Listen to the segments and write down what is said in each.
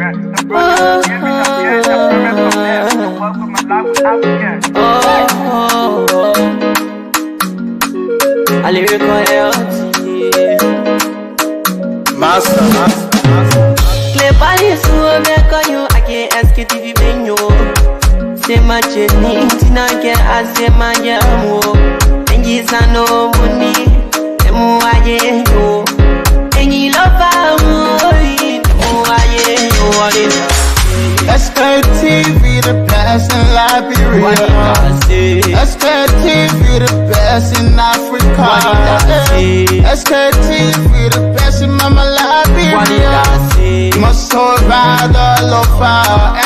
Master. Clever so make you I can't Sktv menu. Say my journey, Tina can I say my jamo. And you no money, and more yo. And you love Sktv, the best in Liberia. Sktv, the best in Africa. Sktv, the best in Mama Liberia. Must hold by the local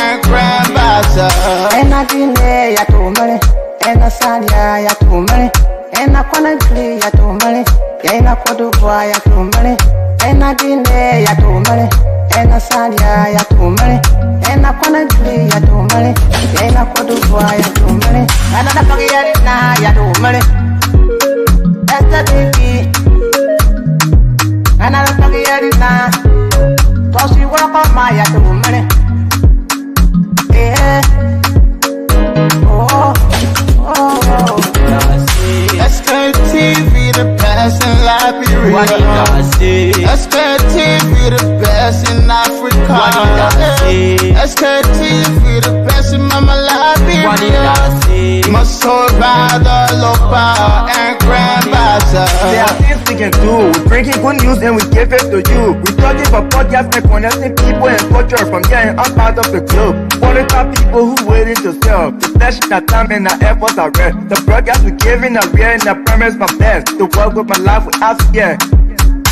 and grandmaster. And I didn't ya to money, and I said ya to money, and I couldn't play ya to money, and I could do ya to money, and I didn't ya to money, and I said ya to money, and I couldn't play ya to money, and I could do ya to money, and I forget it now ya to money. That's the baby, and I forget it now. Cause you work on my ya to money. Yeah. Sktv, the best in Liberia. Sktv, the best in Africa. Sktv, the best in Mama Liberia. Must hold by the local and grandmaster. There are things we can do. We bring in good news and we give it to you. We talking about podcasts and connecting people and culture from here and out of the globe. Qualified people who waiting to sell. The flesh, the time and the efforts are red. The broadcast we giving are real and the premise my best. To work with my life with us, yeah.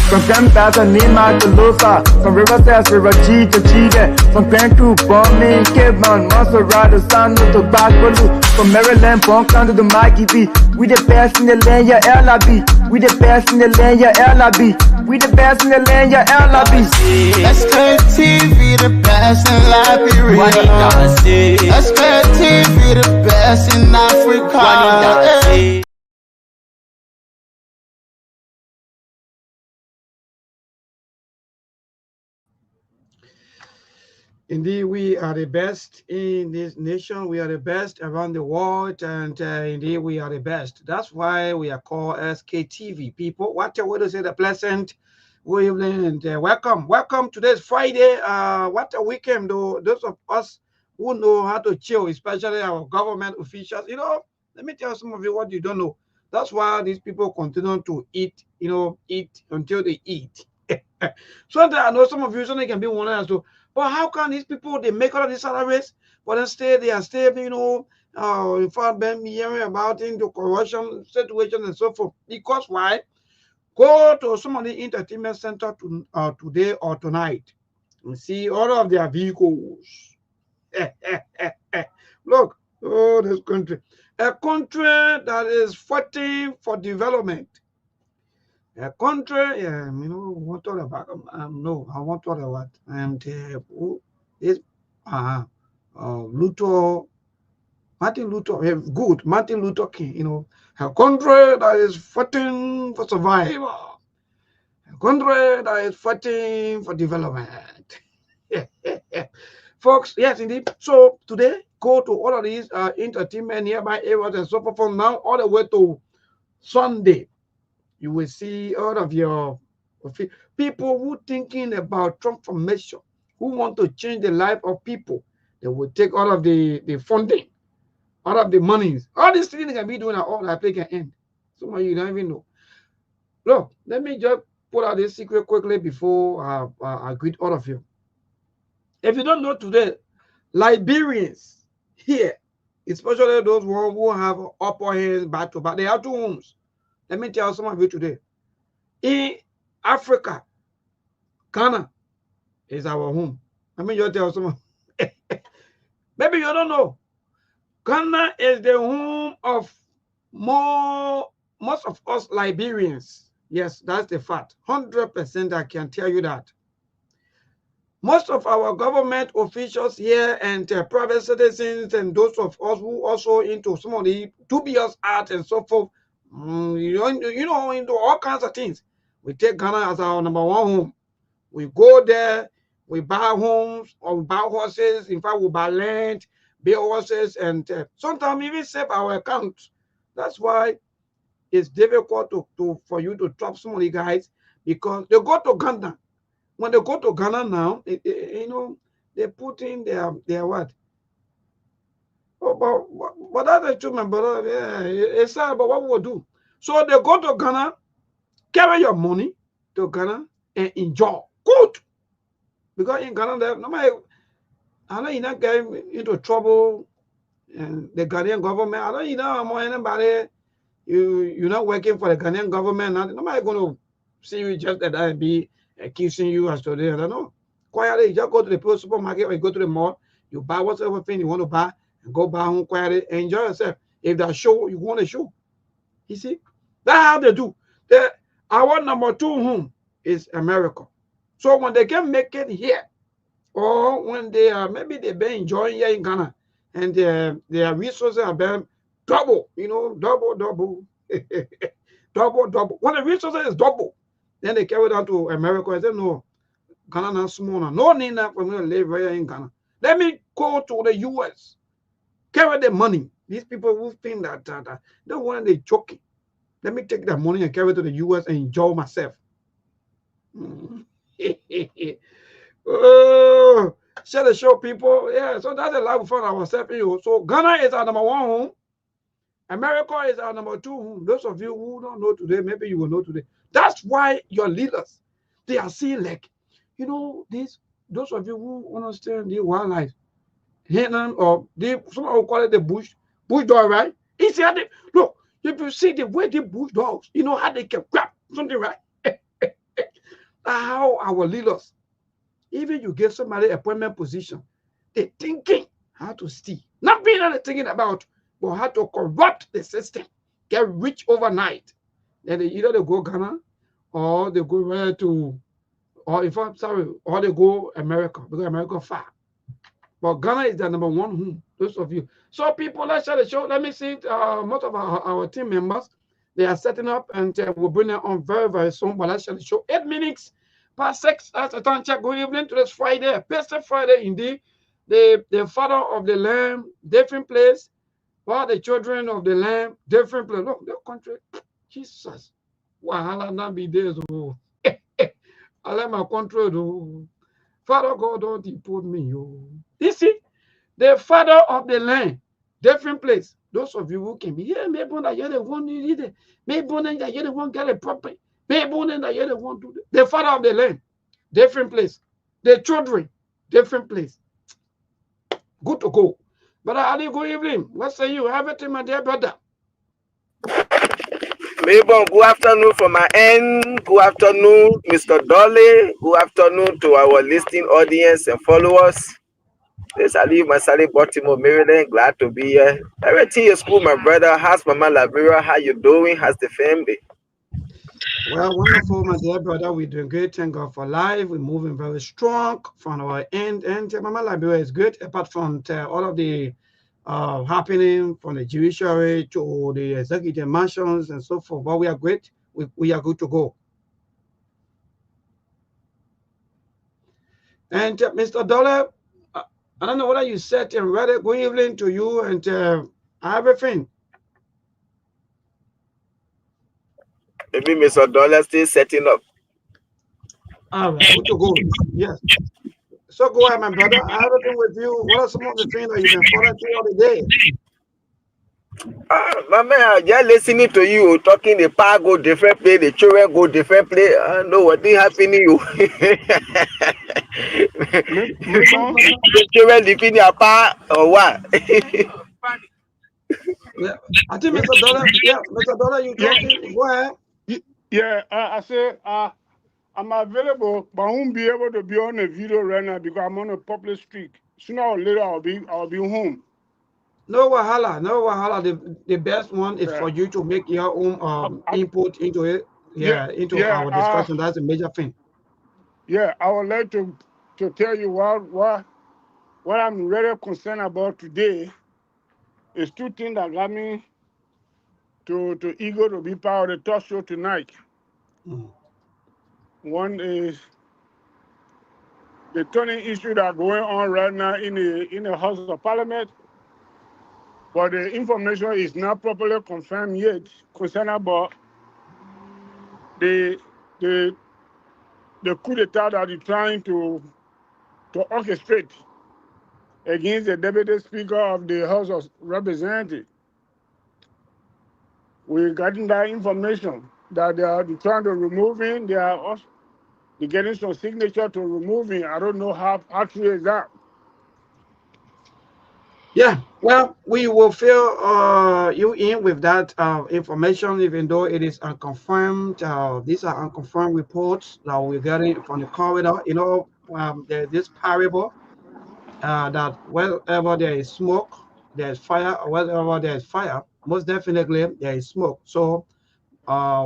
From Grandpa's and Nima to Lufa, from Riverside, River G to Chile, from Grand Crew, Bombing, Kidman, Montserrat, San to Bacalu, from Maryland, Bonkan to the Mikey B. We the best in the land, yeah, LIB. We the best in the land, yeah, LIB. We the best in the land, yeah, LIB. Sktv, the best in Liberia. Sktv, the best in Africa. Indeed, we are the best in this nation. We are the best around the world, and indeed, we are the best. That's why we are called Sktv. People, what a way to say the pleasant good evening and welcome. Welcome. Today's Friday. What a weekend, though. Those of us who know how to chill, especially our government officials, let me tell some of you what you don't know. That's why these people continue to eat, eat until they eat. So I know some of you certainly can be wondering as to, but how can these people, they make all of these salaries, but instead they are still, in fact, been hearing about into corruption situation and so forth. Because why? Go to some of the entertainment center today or tonight and see all of their vehicles. Look, oh, this country. A country that is fighting for development. A country, what all about? No, I want all about. And this Martin Luther, good, Martin Luther King, a country that is fighting for survival. A country that is fighting for development. Folks, yes, indeed. So today, go to all of these entertainment nearby areas and so forth from now all the way to Sunday. You will see all of your people who thinking about transformation, who want to change the life of people. They will take all of the funding, all of the monies. All these things they can be doing at all that they can end. Some of you don't even know. Look, let me just put out this secret quickly before I greet all of you. If you don't know today, Liberians here, especially those who have upper hands back to back, they have two homes. Let me tell some of you today. In Africa, Ghana is our home. Let me just tell some. Maybe you don't know. Ghana is the home of most of us Liberians. Yes, that's the fact. 100% I can tell you that. Most of our government officials here and private citizens and those of us who also into some of the dubious art and so forth, into all kinds of things. We take Ghana as our number one home. We go there, We buy homes or we buy horses. In fact, we buy land, buy horses, and sometimes even save our accounts. That's why it's difficult for you to trap some of the guys because they go to Ghana. When they go to Ghana now, you know, they put in their what? Oh, but that's the truth, my brother. Yeah, it's sad, but what we will do? So they go to Ghana, carry your money to Ghana, and enjoy. Good. Because in Ghana, I know you're not getting into trouble, and the Ghanaian government, I know you know anybody, you're not working for the Ghanaian government, nobody going to see you just that and be accusing you as to this. I don't know. Quietly, you just go to the supermarket or you go to the mall, you buy whatever thing you want to buy, and go buy home quietly, and enjoy yourself. If that show, you want to show. You see? That's how they do. Our number 2 home is America. So when they can make it here, or when they are maybe they've been enjoying here in Ghana and their resources are been double, you know, double, double. When the resources is double, then they carry down to America and say, no, Ghana not small. No need for me to live here in Ghana. Let me go to the US, carry the money. These people who think that they want they joking. Let me take that money and carry it to the US and enjoy myself. Oh, share the show, people. Yeah, so that's the life we found ourselves in. So Ghana is our number 1 home. America is our number 2 home. Those of you who don't know today, maybe you will know today. That's why your leaders, they are seeing like, you know, those of you who understand the wildlife, Henan or some will call it the bush dog, right? It's the look, if you see the way the bush dogs, you know how they can grab something, right? How our leaders, even you give somebody appointment position, they're thinking how to steal. Not being only thinking about, but how to corrupt the system, get rich overnight. Then they either go Ghana or they go right to, or if I'm sorry, or they go America, because America far. But Ghana is the number 1 home, those of you. So people, let's share the show. Let me see most of our team members. They are setting up and we'll bring them on very, very soon. But let's share the show. 8 minutes past 6. That's the time check. Good evening to this Friday. Best Friday indeed. The father of the lamb, different place. While the children of the lamb, different place. Look, their country. Jesus. Wahala not be there. So. I let my country do. Father God, don't deport me. Oh. You see, the father of the land, different place. Those of you who can be here, maybe that you're the one who need it. Maybe that you're the one get a property. Maybe that you're the one to the father of the land, different place. The children, different place. Good to go. But Ali, good evening. What say you? Everything, my dear brother. Maybe good afternoon from my end. Good afternoon, Mr. Dolly. Good afternoon to our listening audience and followers. This is Ali Masali, Baltimore, Maryland. Glad to be here. Everything is cool, my brother. How's Mama Labira? How you doing? How's the family? Well, wonderful, my dear brother. We're doing great. Thank God for life. We're moving very strong from our end. And Mama Liberia is good, apart from all of the happening from the judiciary to the executive mansions and so forth. But we are great. We are good to go. And Mr. Dollar, I don't know whether you said and read it. Good evening to you and everything. Maybe Mr. Dollar still setting up. All right, good to go. Yes. So go ahead, my brother. Everything with you. What are some of the things that you've been following throughout the day? My man, just listening to you talking, the power go different place, the children go different place. I know what is happening you. The children living their power or what? Yeah, I think Mr. Dollar. Yeah, Mr. Dollar, you talking? Go ahead. Yeah, I said I'm available, but I won't be able to be on a video right now because I'm on a public street. Sooner or later, I'll be home. No wahala, no wahala. The best one is for you to make your own input into it. Yeah, into our discussion. That's a major thing. Yeah, I would like to tell you what I'm really concerned about today is 2 things that got me to eager to be part of the talk show tonight. One is the turning issue that are going on right now in the House of Parliament, but the information is not properly confirmed yet concerning about the the the coup d'etat that is trying to orchestrate against the Deputy Speaker of the House of Representatives. We're getting that information that they are trying to remove him. They are also getting some signature to remove him. I don't know how true is that. Yeah, well, we will fill you in with that information, even though it is unconfirmed. These are unconfirmed reports that we're getting from the corridor. You know, there's this parable that wherever there is smoke, there is fire, or wherever there is fire, most definitely there is smoke. So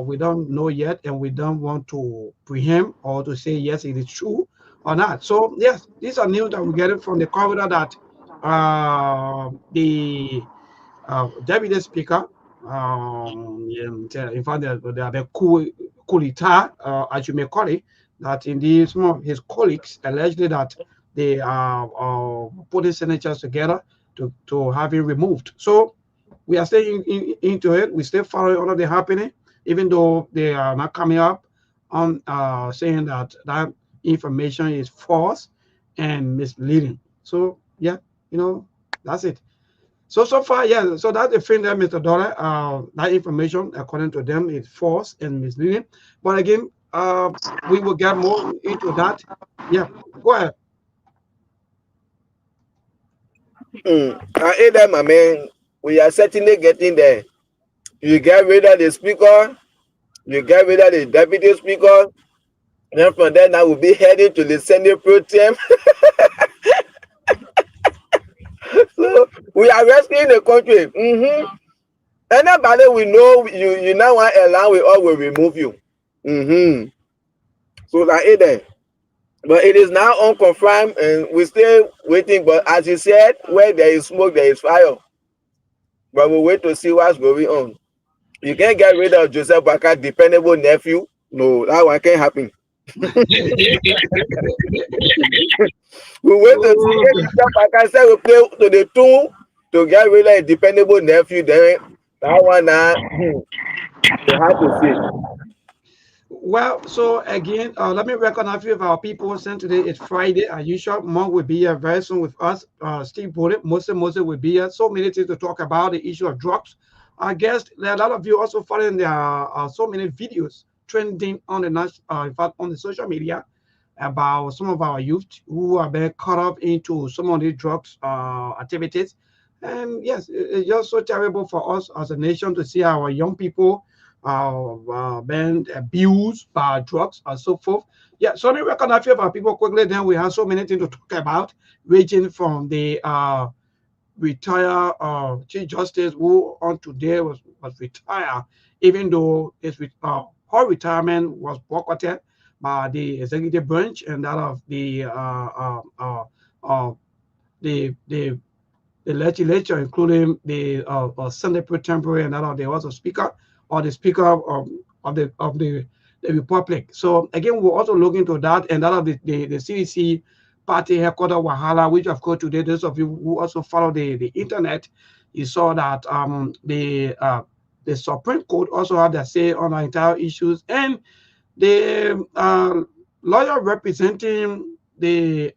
we don't know yet, and we don't want to preempt or to say yes, it is true or not. So yes, these are news that we're getting from the corridor that the deputy speaker, in fact, there are the coup d'etat, as you may call it, that indeed some of his colleagues allegedly that they are putting signatures together to have him removed. So we are staying into it. We still following all of the happening, even though they are not coming up on saying that that information is false and misleading. So yeah, that's it. So far, yeah. So that's the thing there, Mr. Dollar. That information, according to them, is false and misleading. But again, we will get more into that. Yeah, go ahead. I that, my man. We are certainly getting there. You get rid of the speaker, you get rid of the deputy speaker. Then from there, now we'll be heading to the Senate pro tem. So we are rescuing the country. Anybody we know you now want to allow, we all will remove you. So that it there. But it is now unconfirmed and we're still waiting. But as you said, where there is smoke, there is fire. But we'll wait to see what's going on. You can't get rid of Joseph Baka, dependable nephew. No, that one can't happen. We wait to see if Joseph Baka said we play to the tune to get rid of a dependable nephew. Then that one now, you have to see. Well, so again, let me recognize a few of our people. Since today is Friday, as usual, Monk will be here very soon with us. Steve Bullet, Moses will be here. So many things to talk about the issue of drugs. I guess there are a lot of you also following. There are so many videos trending on the in fact, on the social media about some of our youth who are being caught up into some of the drugs activities. And yes, it's just so terrible for us as a nation to see our young people being abused by drugs and so forth. Yeah, so let me recognize a few of our people quickly. Then we have so many things to talk about, ranging from the retired Chief Justice who on today was retired, even though his her retirement was boycotted by the executive branch and that of the legislature, including the Senate pro tempore and that of the also speaker or the speaker of the republic. So again, we're also looking to that and that of the CDC party headquarters Wahala, which of course today, those of you who also follow the internet, you saw that the Supreme Court also had their say on the entire issues, and the lawyer representing the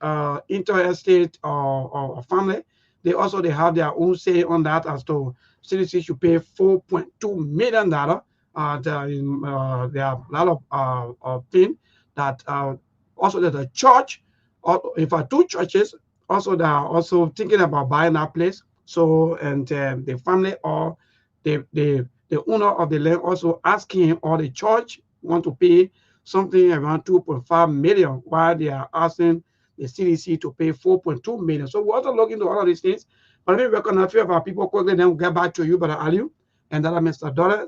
interstate or family, they have their own say on that as to CDC should pay $4.2 million. There are a lot of things that also there's a church, or in fact two churches also that are also thinking about buying that place. So and the family or the owner of the land also asking, or the church want to pay something around 2.5 million, while they are asking the CDC to pay 4.2 million. So we're also looking into all of these things. But let me recognize a few of our people quickly, then we'll get back to you, Brother Aliu, and that are Mr. Dollar,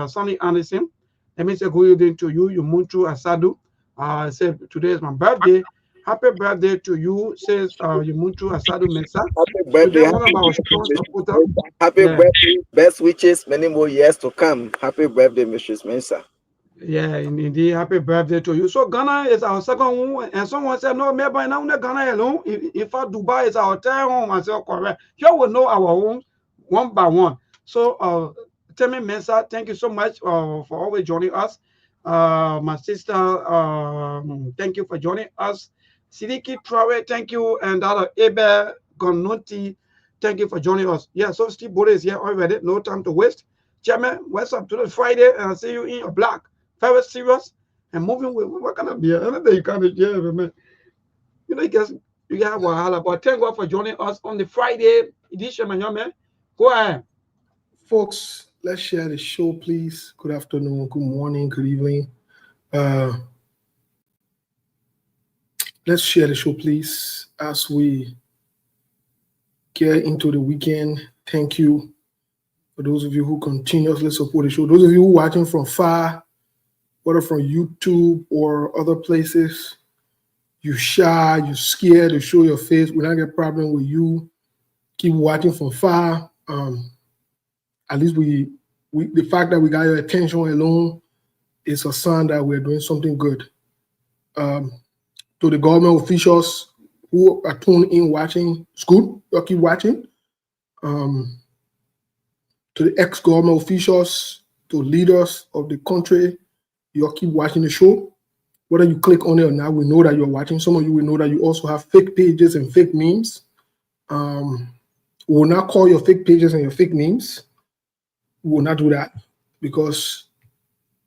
Sonny Anderson. Let me say good evening to you, Yumuntu Asadu. Say today is my birthday. Happy birthday to you, says Yumuntu Asadu Mensa. Happy birthday. Happy birthday. Best wishes, many more years to come. Happy birthday, Mrs. Mensa. Yeah, indeed. Happy birthday to you. So Ghana is our second one, and someone said, no, maybe now Ghana alone. In fact, Dubai is our third home. I said, correct. Here we know our homes one by one. So, Temi Mensah, thank you so much for always joining us. My sister, thank you for joining us. Sidiki Traore, thank you, and Ebe Gonoti, thank you for joining us. Yeah, so Steve Bode is here already. No time to waste. Chairman, what's up? Today Friday, and I see you in your black. Very serious and moving with what kind of beer? Anything you can't hear, man. You know, you guys have Wahala. But thank God for joining us on the Friday edition, man. Go ahead. Folks, let's share the show, please. Good afternoon, good morning, good evening. Let's share the show, please, as we get into the weekend. Thank you for those of you who continuously support the show. Those of you who are watching from far, whether from YouTube or other places, you shy, you scared to show your face. We don't get a problem with you. Keep watching from far. At least we the fact that we got your attention alone is a sign that we're doing something good. To the government officials who are tuned in watching, it's good. You keep watching. To the ex-government officials, to leaders of the country, you keep watching the show. Whether you click on it or not, we know that you're watching. Some of you will know that you also have fake pages and fake memes. We will not call your fake pages and your fake memes. We will not do that because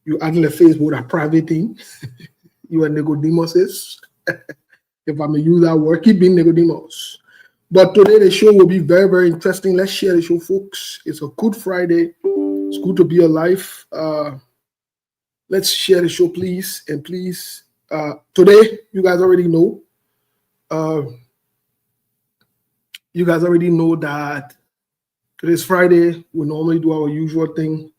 you adding the Facebook a private thing. You are Nicodemus. If I may use that word, keep being Nicodemus. But today the show will be very, very interesting. Let's share the show, folks. It's a good Friday. It's good to be alive. Let's share the show, please. And please, today, you guys already know. You guys already know that today's Friday. We normally do our usual thing.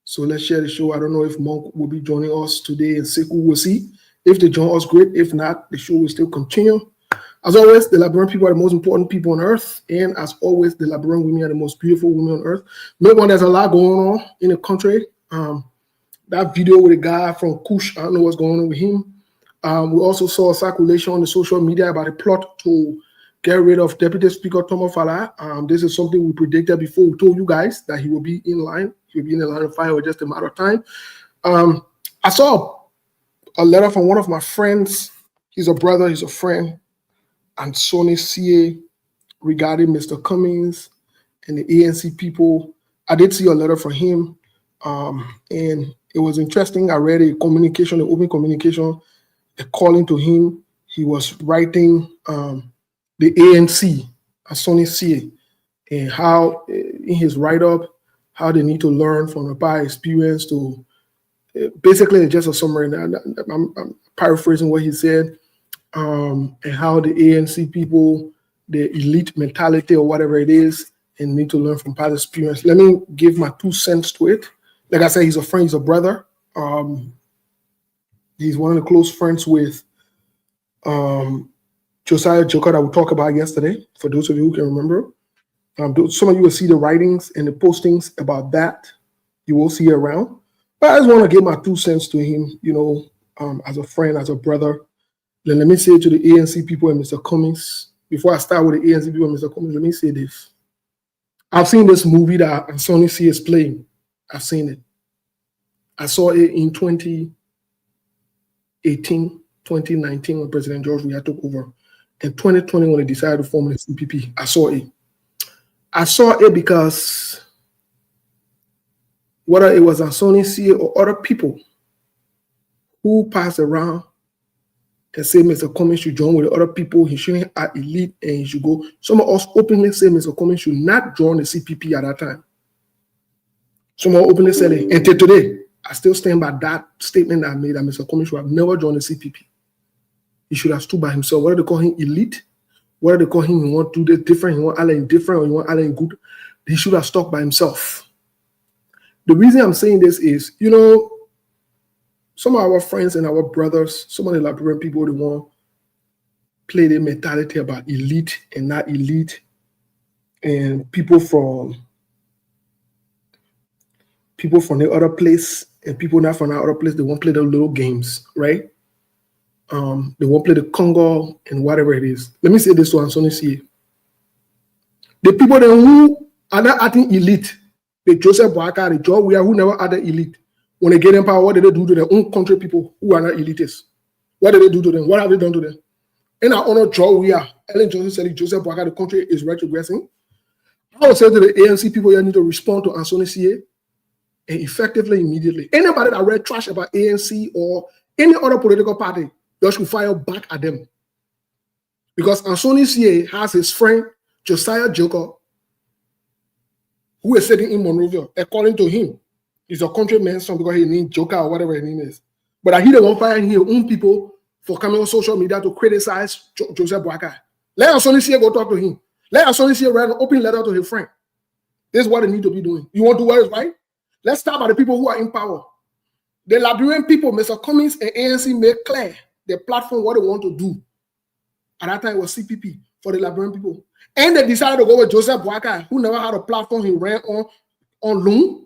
So let's share the show. I don't know if Monk will be joining us today, and Sekou will see. If they join us, great. If not, the show will still continue. As always, the Liberian people are the most important people on earth. And as always, the Liberian women are the most beautiful women on earth. Maybe when there's a lot going on in the country. That video with a guy from Kush, I don't know what's going on with him. We also saw a circulation on the social media about a plot to get rid of Deputy Speaker Tomo Fala. This is something we predicted before. We told you guys that he will be in line. He will be in the line of fire with just a matter of time. I saw a letter from one of my friends. He's a brother, he's a friend, and Sonny CA regarding Mr. Cummings and the ANC people. I did see a letter from him, and it was interesting. I read a communication, an open communication, a calling to him. He was writing the ANC, Sonny CA, and how in his write-up, how they need to learn from the prior experience to basically just a summary. I'm paraphrasing what he said, and how the ANC people, the elite mentality or whatever it is, and need to learn from past experience. Let me give my 2 cents to it. Like I said, he's a friend, he's a brother. He's one of the close friends with Josiah Joker that we talked about yesterday, for those of you who can remember. Some of you will see the writings and the postings about that. You will see it around. But I just want to give my 2 cents to him, as a friend, as a brother. Then let me say to the ANC people and Mr. Cummings, before I start with the ANC people and Mr. Cummings, let me say this. I've seen this movie that Sonny C is playing. I've seen it. I saw it in 2018, 2019 when President George Weah took over. In 2020 when they decided to form the CPP, I saw it. I saw it because whether it was Sonny C or other people who passed around and say Mr. Cummings should join with the other people, he shouldn't act elite and he should go. Some of us openly say Mr. Cummings should not join the CPP at that time. Some of us openly said it. Until today, I still stand by that statement that I made that Mr. Cummings should have never joined the CPP. He should have stood by himself. Whether they call him elite, whether they call him he want to do this different, he want Alan different, or he want Alan good, he should have stuck by himself. The reason I'm saying this is, some of our friends and our brothers, some of the Liberian people, they want play their mentality about elite and not elite, and people from the other place and people not from other place, they won't play the little games, right? They won't play the Congo and whatever it is. Let me say this to Anthony C. The people that who are not acting elite, the Joseph Boakai, the Joe Weah, who never had the elite, when they get in power, what did they do to their own country people who are not elitists? What did they do to them? What have they done to them? In our honor, Joe Weah, Ellen Johnson said, Joseph Boakai, the country is retrogressing. I would say to the ANC people, you need to respond to Anthony C. and effectively, immediately. Anybody that read trash about ANC or any other political party, you should fire back at them. Because Anthony C. has his friend, Josiah Joker, who is sitting in Monrovia. According to him, he's a countryman's son because he named Joker or whatever his name is. But he don't fire his own people for coming on social media to criticize Joseph Boakai. Let Anthony C. go talk to him. Let Anthony C. write an open letter to his friend. This is what they need to be doing. You want to do what is right? Let's start by the people who are in power. The Liberian people, Mr. Cummings and ANC made clear the platform, what they want to do. At that time, it was CPP for the Liberian people. And they decided to go with Joseph Boakai, who never had a platform he ran on loan.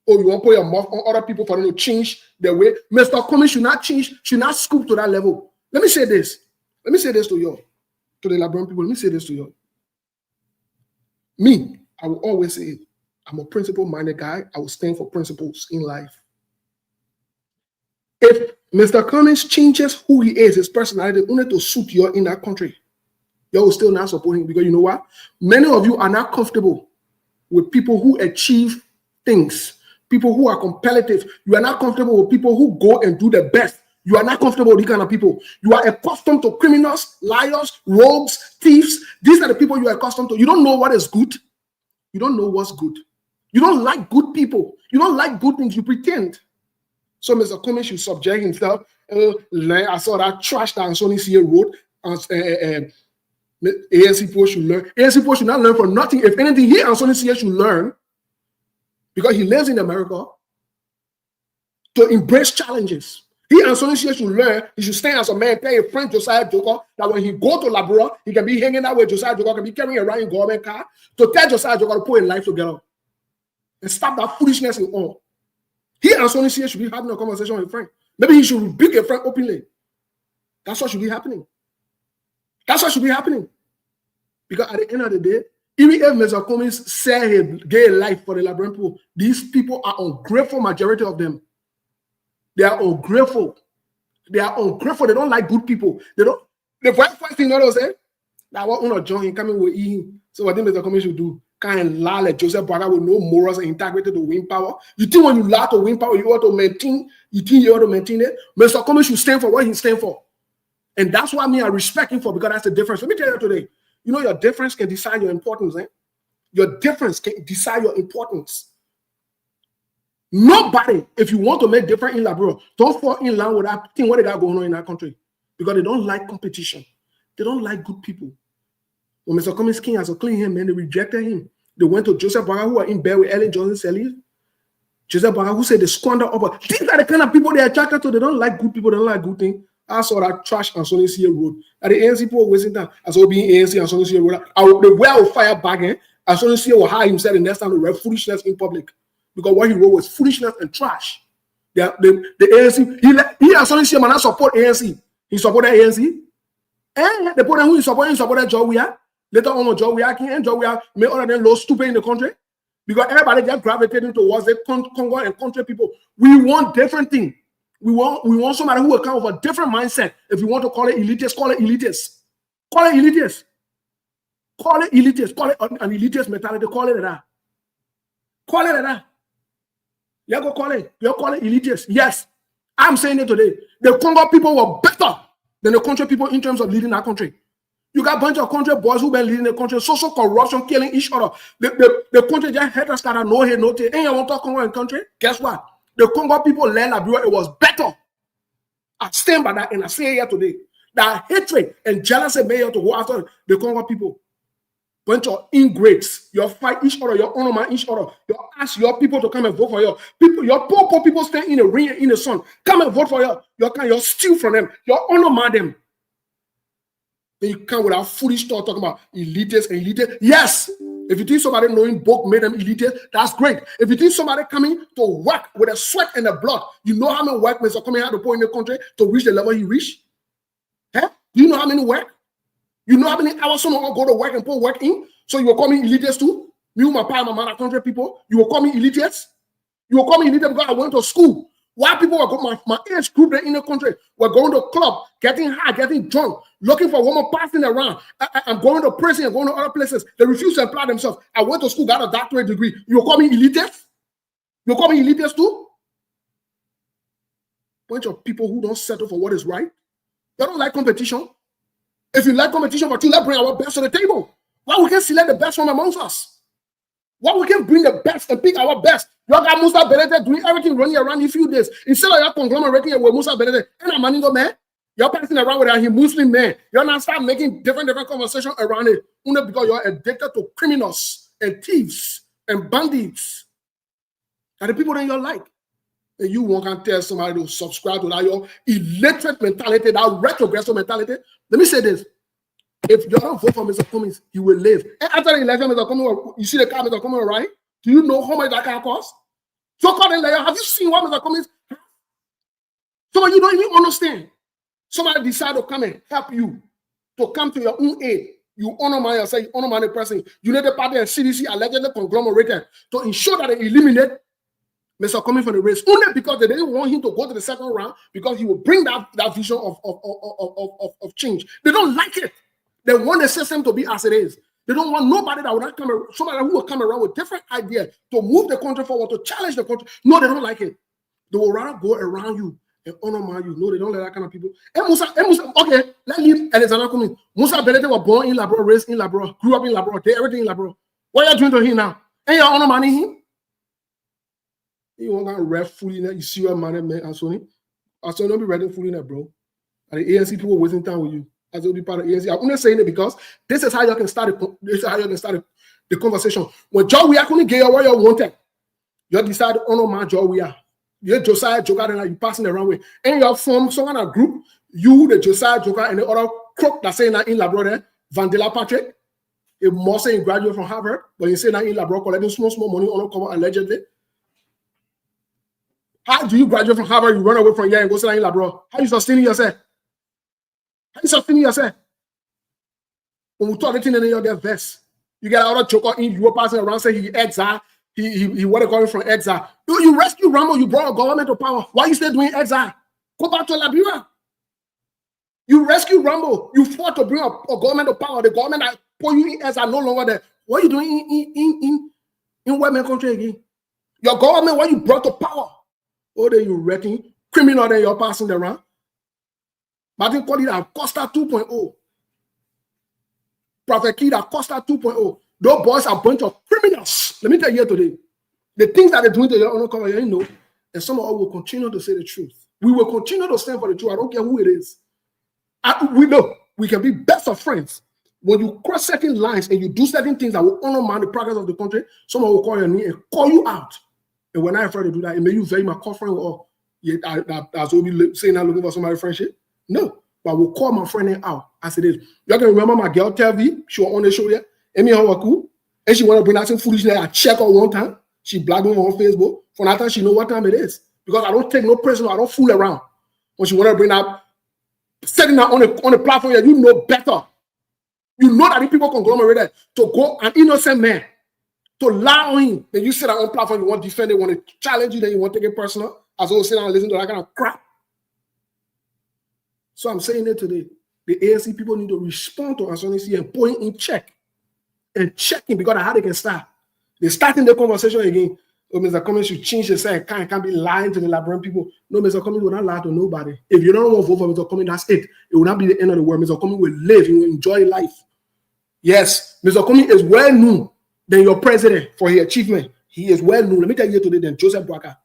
Or you want to put your mouth on other people for them to change their way. Mr. Cummings should not change, should not scoop to that level. Let me say this. Let me say this to you, to the Liberian people. Let me say this to you. Me, I will always say it. I'm a principle-minded guy. I will stand for principles in life. If Mr. Cummings changes who he is, his personality, only to suit you in that country, you will still not support him because you know what? Many of you are not comfortable with people who achieve things, people who are competitive. You are not comfortable with people who go and do the best. You are not comfortable with these kind of people. You are accustomed to criminals, liars, rogues, thieves. These are the people you are accustomed to. You don't know what is good. You don't know what's good. You don't like good people. You don't like good things. You pretend. So Mr. Cummings should subject himself. I saw that trash that Anthony C. wrote. ANC people should learn. ANC people should not learn from nothing. If anything, he Anthony C. should learn, because he lives in America, to embrace challenges. He Anthony C. should learn. He should stand as a man, tell a friend Josiah Joker that when he go to Labrador, he can be hanging out with Josiah Joker, can be carrying around in government car, to tell Josiah Joker to put his life together and stop that foolishness in all. He Anthony C. should be having a conversation with a friend. Maybe he should rebuke a friend openly. That's what should be happening. That's what should be happening. Because at the end of the day, even if Mr. Cummings said he gave life for the Liberian people, these people are ungrateful, majority of them. They are ungrateful. They are ungrateful. They don't like good people. They don't. The first thing they say, that what not join him coming with him. So what Mr. Cummings should do? Can't lie like Joseph Boakai with no morals and integrity to win power. You think when you lie to win power, you ought to maintain, you think you ought to maintain it? Mr. Cummings should stand for what he stands for. And that's why I respect him for, because that's the difference. Let me tell you today, you know your difference can decide your importance. Your difference can decide your importance. Nobody, if you want to make difference in Labrador, don't fall in line with that thing what they got going on in that country. Because they don't like competition. They don't like good people. When Mr. Cummings came as a clean hand man, they rejected him. They went to Joseph Boakai, who are in bed with Ellen Johnson. Joseph Boakai, who said they squander over. These are the kind of people they are attracted to. They don't like good people. They don't like good things. I saw that trash Anthony C. wrote. At the ANC people were wasting time. I saw being ANC, Anthony C. wrote. The way I will fire back in, Anthony C. will hire himself the next time to write foolishness in public. Because what he wrote was foolishness and trash. The ANC, he Anthony C. might not support ANC. He supported ANC. And the person who he supported Joe Weah. Later on, Joe Weah came and Joe Weah made other than low stupid in the country. Because everybody just gravitating towards the Congo and country people. We want different things. We want somebody who will come with a different mindset. If you want to call it elitist, call it elitist. Call it elitist. Call it elitist. Call it an elitist mentality. Call it that. Call it that. You go call it. You call it elitist. Yes. I'm saying it today. The Congo people were better than the country people in terms of leading our country. You got a bunch of country boys who been leading the country, social corruption, killing each other. The country just had us got no head, no tail. And you want to talk Congo in country? Guess what? The Congo people learned Liberia, it was better. I stand by that and I say here today that hatred and jealousy made you to go after the Congo people. Bunch of ingrates. You fight each other, you honor each other. You ask your people to come and vote for you. People, your poor people stand in the rain in the sun. Come and vote for you. You steal from them. You honor them. Then you come with our foolish talk talking about elitists and elitists. Yes, If you think somebody knowing book made them illiterate, that's great. If you think somebody coming to work with a sweat and a blood, you know how many workmen are coming out to put in the country to reach the level he reached? Huh? Do you know how many work? You know how many hours someone will go to work and put work in? So you will call me illiterates too? Me, my pa, my mother, country people, you will call me illiterates? You will call me illiterate because I went to school. Why people were going, my age group in the country were going to club, getting high, getting drunk, looking for women passing around. I'm going to prison and going to other places. They refuse to apply themselves. I went to school, got a doctorate degree. You call me illiterate? You call me illiterate too? Bunch of people who don't settle for what is right. They don't like competition. If you like competition, but you let's bring our best to the table. Why we can't select the best from amongst us? Why we can't bring the best and pick our best? You got Musa Benete doing everything running around in a few days. Instead of your conglomerating with Musa Benete, and I'm an man, you're passing around with a Muslim man. You're not start making different conversations around it. Only because you're addicted to criminals and thieves and bandits. And the people that you like. And you won't can tell somebody to subscribe to that your illiterate mentality, that retrogressive mentality. Let me say this. If you don't vote for Mr. Cummings, he will live. And after the election, Mr. Cummings, you see the car Mr. Cummings, right? Do you know how much that car costs? So called election, have you seen what Mr. Cummings? So you don't even understand. Somebody decide to come and help you to come to your own aid. You honor yourself, you honor the person. United Party and CDC allegedly conglomerated to ensure that they eliminate Mr. Cummings from the race. Only because they didn't want him to go to the second round because he will bring that vision of change. They don't like it. They want the system to be as it is. They don't want nobody that will not come around, somebody who will come around with different ideas to move the country forward, to challenge the country. No, they don't like it. They will rather go around you and honor you. No, they don't like that kind of people. And Musa, okay, let's leave Alexander Cummings. Musa Benete was born in Labrador, raised in Labrador, grew up in Labrador, did everything in Labrador. What are you doing to him now? And you're honor him? You want to ref fully now? You see your man, Anthony? Anthony, don't be ready fully now, bro. And the ANC people wasting time with you. As will be part of ANC. I'm only saying it because this is how you can start. This is how you can start the conversation. When John we are going to get what you wanted, you decide to honor my John we are. You Josiah Joker and you passing the wrong way, and you form some kind of group. You the Josiah Joker and the other crook that saying that in Labrador, Vandela Patrick, a more saying graduate from Harvard, but you say that in Labrador collecting small money on cover allegedly. How do you graduate from Harvard? You run away from here and go sit in Labrador. How you sustaining yourself? How you sustaining yourself? When we talk the thing and then you get vest. You get another joker in you passing around saying he exile. He what they call it from exile. You rescue Rambo, you brought a government to power. Why you still doing exile? Go back to Liberia. You rescue Rambo. You fought to bring a government to power. The government that put you in exile no longer there. What are you doing in women country again? Your government, what you brought to power. Oh, then you wrecking criminal, then you're passing around. Martin called it a Costa 2.0. Prophet Kid a Costa 2.0. Those boys are a bunch of criminals. Let me tell you today. The things that they're doing to your own cover, you know, and some of us will continue to say the truth. We will continue to stand for the truth. I don't care who it is. We know we can be best of friends. When you cross certain lines and you do certain things that will undermine the progress of the country, someone will call your name and call you out. And when I afraid to do that, it may you very my call friend or as we'll be saying I'm looking for somebody friendship. No, but I will call my friend out as it is. You can remember my girl Telvi, she was on the show there, and she want to bring out some foolishness. I check her one time. She blagged me on Facebook. For that time, she know what time it is. Because I don't take no personal, I don't fool around. When she want to bring up, setting that on the platform, you know better. You know that the people conglomerated to go an innocent man, to lie on him. Then you sit on platform, you want to defend it, want to challenge you, then you want to take it personal. As well as sit down and listen to that kind of crap. So I'm saying it today. The ANC people need to respond to Anthony and put him in check. And checking because of how they can start. They're starting the conversation again. Oh, Mr. Cummings should change his side. Can't be lying to the Liberian people. No, Mr. Cummings will not lie to nobody. If you don't want to vote for Mr. Cummings, that's it. It will not be the end of the world. Mr. Cummings will live. He will enjoy life. Yes, Mr. Cummings is well known than your president for his achievement. He is well known. Let me tell you today than Joseph Boakai.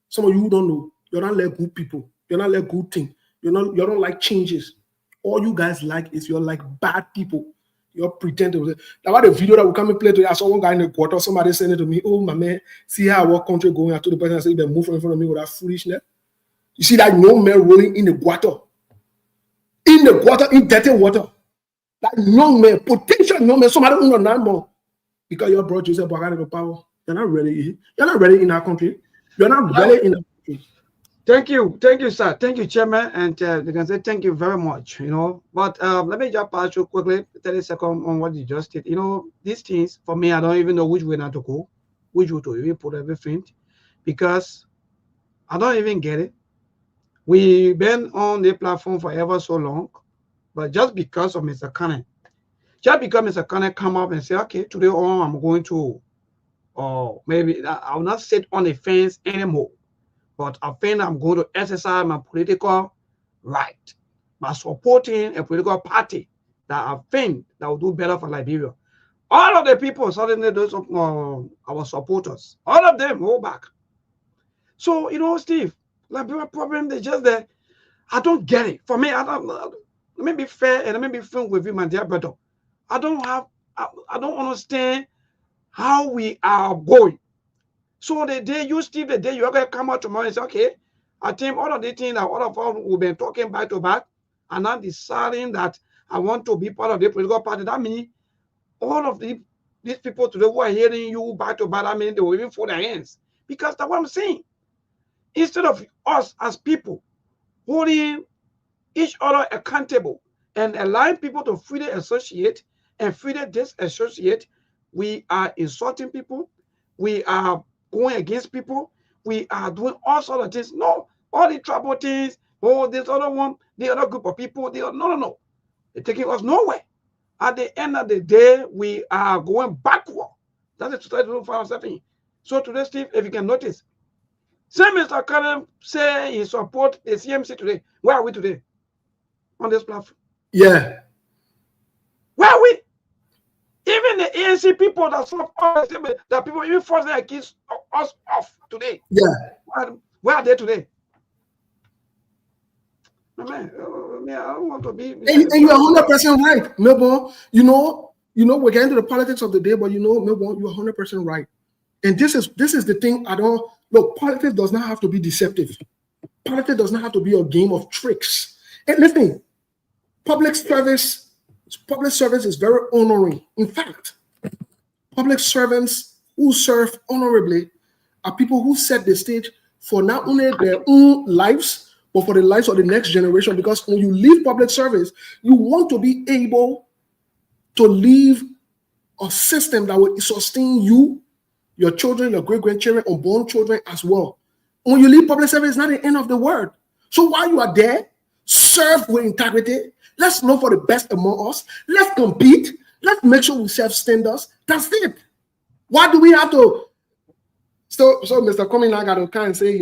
Some of you who don't know, you're not like good people. You're not like good things. You don't like changes. All you guys like is you're like bad people. You're pretending. That's why the video that will come and play today. I saw one guy in the quarter. Somebody sent it to me. Oh, my man, see how our country going. I told the person, I said, you better move in front of me with that foolishness. You see that young man rolling in the water. In the water, in dirty water. That young man, potential young man, somebody who knows more. because you brought Joseph Boakai to power. You're not ready. You're not ready in our country. You're not ready in our country. Thank you, sir. Thank you, Chairman, and you can say thank you very much. But let me just pass you quickly 30 seconds on what you just did. These things for me, I don't even know which way not to go, which way to even put everything, because I don't even get it. We've been on the platform for ever so long, but just because of Mr. Cannon, come up and say, okay, today on I'm going to, or maybe I will not sit on the fence anymore. But I think I'm going to exercise my political right by supporting a political party that I think that will do better for Liberia. All of the people, suddenly those of our supporters, all of them go back. So, Steve, Liberia problem is just that I don't get it. For me, let me be fair and let me be frank with you, my dear brother. I don't understand how we are going. So the day you, Steve, the day you're going to come out tomorrow and say, okay, I think all of the things that all of us will be talking back to back, and I'm deciding that I want to be part of the political party. That means all of these people today who are hearing you back to back, I mean, they will even fold their hands. Because that's what I'm saying. Instead of us as people holding each other accountable and allowing people to freely associate and freely disassociate, we are insulting people. We are going against people. We are doing all sorts of things. No, all the trouble things, this other one, the other group of people, no. They're taking us nowhere. At the end of the day, we are going backward. That's the society we find ourselves in. So today, Steve, if you can notice, same Mr. Cannon say he support the CMC today. Where are we today on this platform? Yeah. Where are we? Even the ANC people that people even force their kids us off today. Yeah. Where are they today? Man, I don't want to be. And you're 100% right, Melbourne. We're getting to the politics of the day, but Melbourne, you're 100% right. And this is the thing. Look, politics does not have to be deceptive. Politics does not have to be a game of tricks. And listen, public service is very honoring. In fact, public servants who serve honorably are people who set the stage for not only their own lives, but for the lives of the next generation. Because when you leave public service, you want to be able to leave a system that will sustain you, your children, your great-grandchildren, unborn children as well. When you leave public service, it's not the end of the world. So while you are there, serve with integrity. Let's look for the best among us. Let's compete. Let's make sure we serve standards. That's it. Why do we have to? So Mr. Cumming, I got to kind of say,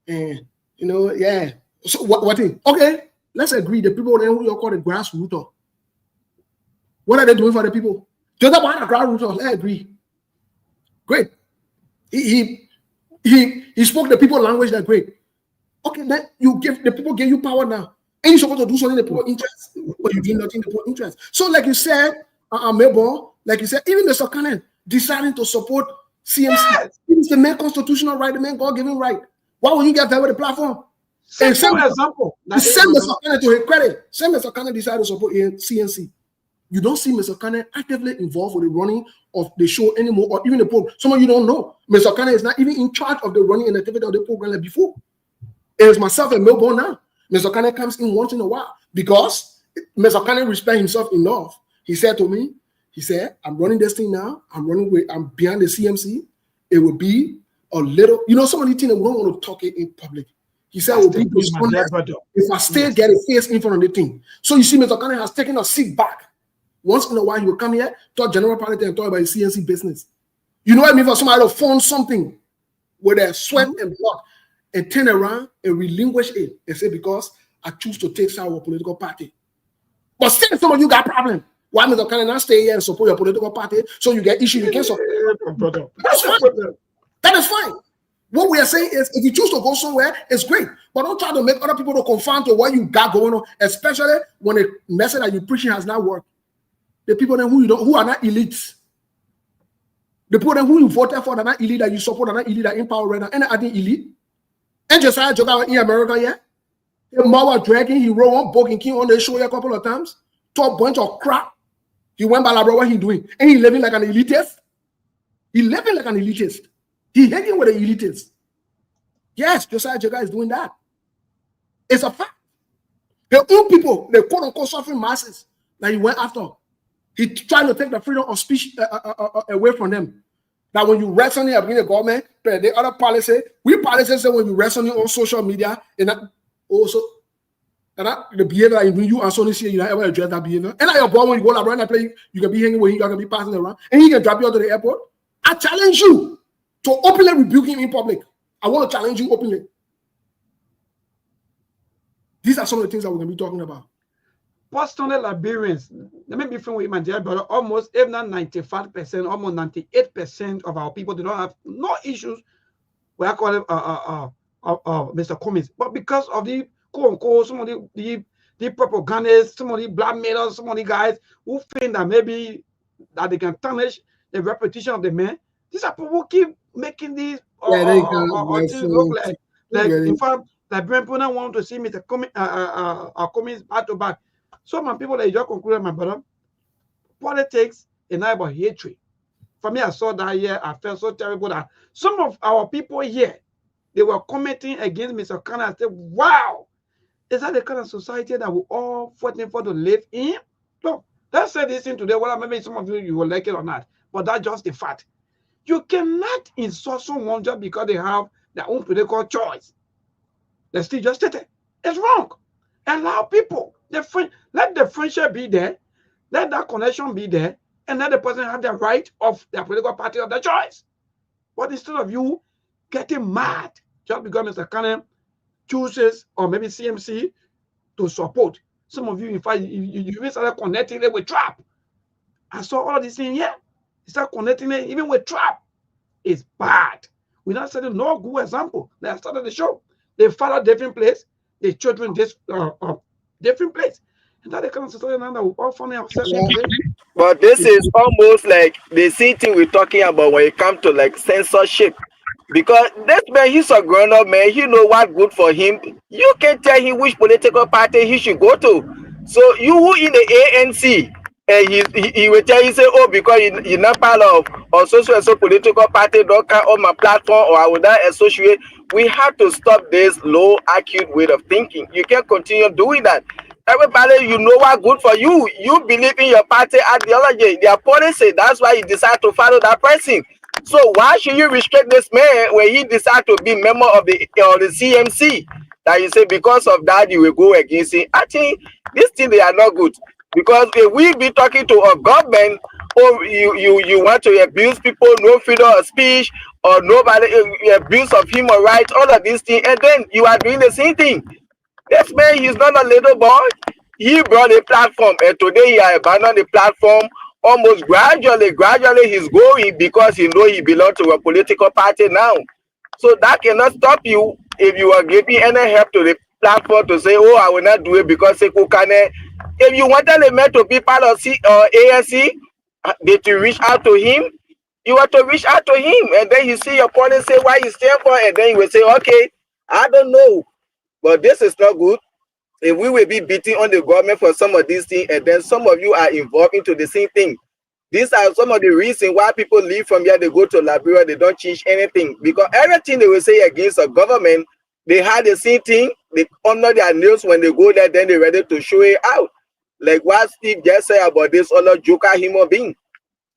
yeah. So what thing? Okay, let's agree. The people then who you call the grassroots. What are they doing for the people? Just about the grassroots. I agree. Great. He spoke the people language. That great. Okay, then the people give you power now. And you're supposed to do something in the poor interest, but you did nothing in the poor interest. So, like you said, Melbourne, like you said, even Mr. Cannon deciding to support CMC. Yes. It's the main constitutional right, the main God-given right. Why would you get that with the platform? Same example. Send Mr. Cannon to his credit. Send Mr. Cannon decided to support CNC. You don't see Mr. Cannon actively involved with the running of the show anymore, or even the program. Some of you don't know. Mr. Cannon is not even in charge of the running and activity of the program like before. It's myself and Melbourne now. Mr. Cannon comes in once in a while because Mr. Cannon respects himself enough. He said to me, I'm running this thing now. I'm behind the CMC. It will be a little, some of the things that we don't want to talk in public. He said, it will be if I still get a face in front of the thing. So you see, Mr. Cannon has taken a seat back. Once in a while, he will come here, talk general politics and talk about the CNC business. You know what I mean? For somebody to fund something with their sweat and blood, and turn around and relinquish it and say, because I choose to take side with a political party. But still, some of you got problem. Why Mr. Cannon not stay here and support your political party so you get issues you can't support? That's fine. That is fine. What we are saying is, if you choose to go somewhere, it's great. But don't try to make other people to conform to what you got going on, especially when the message that you're preaching has not worked. The people then who are not elites. The people then who you voted for are not elite, that you support are not elite, that in power right now, and are they elite? And Josiah Joga in America, yeah? The Mawa dragging, he wrote one book and came on the show a couple of times, talk bunch of crap. He went by what he doing. And he living like an elitist. He living like an elitist. He hanging with the elitists. Yes, Josiah Jega is doing that. It's a fact. The own people, the quote-unquote suffering masses that he went after, he trying to take the freedom of speech away from them. That when you wrestle against the government, the other policy, we policies say when you wrestle on social media, and that also, and that the behavior when you and Sonny see, you don't ever address that behavior. And like your boy, when you go around and play, you can be hanging with him, you can be passing around, and he can drop you out to the airport. I challenge you to openly rebuke him in public. I want to challenge you openly. These are some of the things that we're going to be talking about. Personally, Liberians, let me be frank with you, but almost, if not 95%, almost 98% of our people do not have no issues. We are calling Mr. Cummings, but because of the quote-unquote, some of the propagandists, some of the blackmailers, some of the guys who think that maybe that they can tarnish the reputation of the man. These are people who keep making these things look like in fact, Liberian people want to see Mr. Cummings back to back. So my people that just concluded, my brother, politics is not about hatred. For me, I saw that here. I felt so terrible that some of our people here, they were commenting against Mr. Khan. I said, wow, is that the kind of society that we all fighting for to live in? Look, let's say this thing today. Well, maybe some of you will like it or not, but that's just the fact. You cannot insult someone just because they have their own political choice. Let's still just state it. It's wrong. Allow people. Let the friendship be there. Let that connection be there. And let the person have the right of their political party of their choice. But instead of you getting mad just because Mr. Cannon chooses, or maybe CMC, to support, some of you, in fact, you even started connecting it with trap. I saw all of this thing here. You start connecting it even with trap. It's bad. We're not setting no good example. They have started the show. They follow different place. The children different place. And that the kind of society now that we all find ourselves in today. But this is almost like the same thing we're talking about when it comes to like censorship. Because this man, he's a grown-up man. He know what's good for him. You can tell him which political party he should go to. So you in the ANC, and he will tell you, say, oh, because you're not part of or so political party, don't come on my platform, or I will not associate. We have to stop this low acute way of thinking. You can't continue doing that. Everybody, you know what's good for you. You believe in your party ideology, their policy. That's why you decide to follow that person. So why should you restrict this man when he decide to be member of the CMC? That you say because of that you will go against it. I think these things, they are not good. Because if we be talking to a government, or you want to abuse people, no freedom of speech, or nobody abuse of human rights, all of these things, and then you are doing the same thing. This man, he's not a little boy. He brought a platform, and today he has abandoned the platform. Almost gradually he's going because he know he belongs to a political party now. So that cannot stop you if you are giving any help to the platform to say, oh, I will not do it because if you wanted a man to be part of ANC, did you reach out to him? You want to reach out to him, and then you see your opponent say why you stand for, and then you will say, okay, I don't know, but this is not good. If we will be beating on the government for some of these things, and then some of you are involved into the same thing. These are some of the reasons why people leave from here, they go to Liberia, they don't change anything. Because everything they will say against the government, they had the same thing, they honor their nails when they go there, then they're ready to show it out. Like what Steve just said about this other joker human being.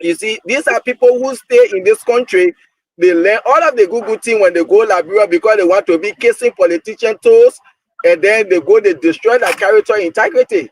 You see, these are people who stay in this country. They learn all of the good thing when they go Liberia because they want to be kissing politician toes, and then they destroy their character integrity.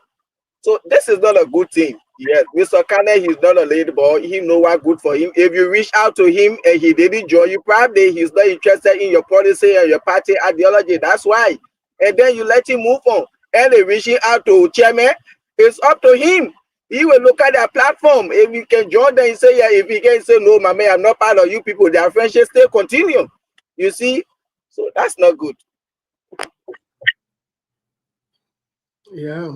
So this is not a good thing. Yes, Mr. Kane, he's not a lady boy. He know what's good for him. If you reach out to him and he didn't join you, probably he's not interested in your policy and your party ideology. That's why. And then you let him move on. And they reaching out to chairman, it's up to him. He will look at their platform. If you can join them and say, yeah, if he can say, no, my man, I'm not part of you people, their friendship still continue. You see? So that's not good. Yeah.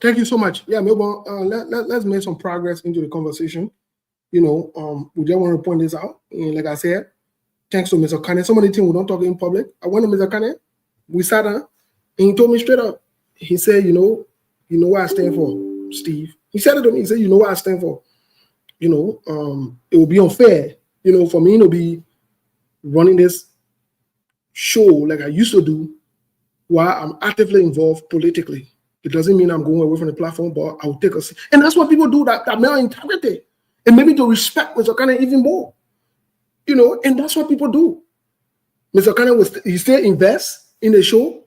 Thank you so much. Yeah, Melbourne, let's make some progress into the conversation. You know, we just want to point this out. And like I said, thanks to Mr. Kane. Some of the things we don't talk in public. I went to Mr. Kane. We sat down and he told me straight up. He said, you know what I stand for, Steve. He said it to me. He said, you know what I stand for. it will be unfair, for me to be running this show like I used to do while I'm actively involved politically. It doesn't mean I'm going away from the platform, but I'll take a seat. And that's what people do, that male integrity. And maybe to respect Mr. Kane even more. And that's what people do. Mr. Kane he still invests in the show,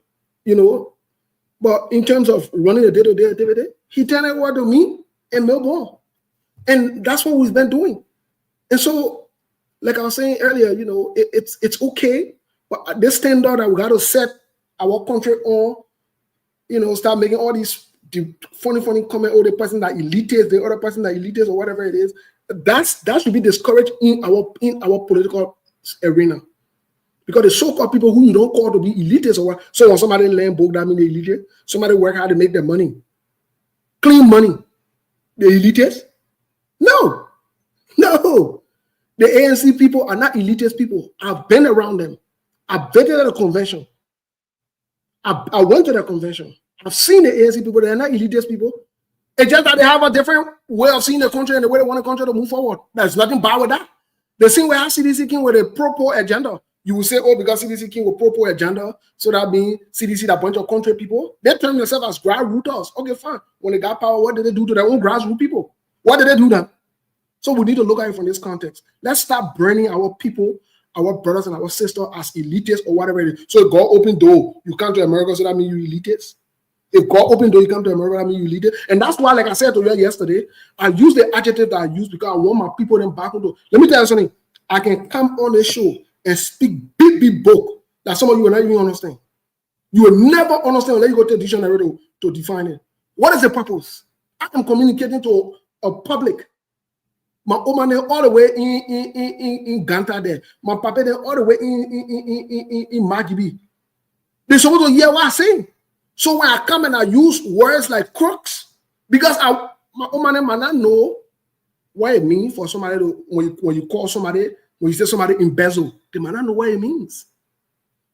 but in terms of running the day-to-day activity, he turned it over to me and Melbourne. And that's what we've been doing. And so, like I was saying earlier, it's okay, but this standard that we got to set our country on, start making all these funny comment, the person that elitist, the other person that elitist, or whatever it is, that should be discouraged in our political arena. Because the so-called people who you don't call to be elitists, or what, so when somebody learn book, that means they're elitist. Somebody work hard to make their money, clean money, the elitists? No. The ANC people are not elitist people. I've been around them. I've been at a convention. I went to the convention. I've seen the ANC people. They're not elitist people. It's just that they have a different way of seeing the country and the way they want the country to move forward. There's nothing bad with that. The same way how CDC came with a pro-poor agenda. You will say, oh, because CDC came with pro-poor agenda, so that means CDC, that bunch of country people, they term themselves as grassrooters. Okay, fine. When they got power, what did they do to their own grassroots people? What did they do then? So we need to look at it from this context. Let's stop branding our people, our brothers and our sisters as elitists or whatever it is. So if God opened door, you come to America, so that means you elitists. If God opened door, you come to America, that means you elitists. And that's why, like I said to you yesterday, I use the adjective that I use because I want my people then back on door. Let me tell you something. I can come on this show and speak big book that some of you will not even understand. You will never understand unless you go to the dictionary to define it. What is the purpose? I am communicating to a public. My woman all the way in Ganta there. My papa there all the way in Magibi. They're supposed to hear what I say. So when I come and I use words like crooks, because my woman might not know what it means for somebody to, when you call somebody, when you say somebody embezzle, they might not know what it means.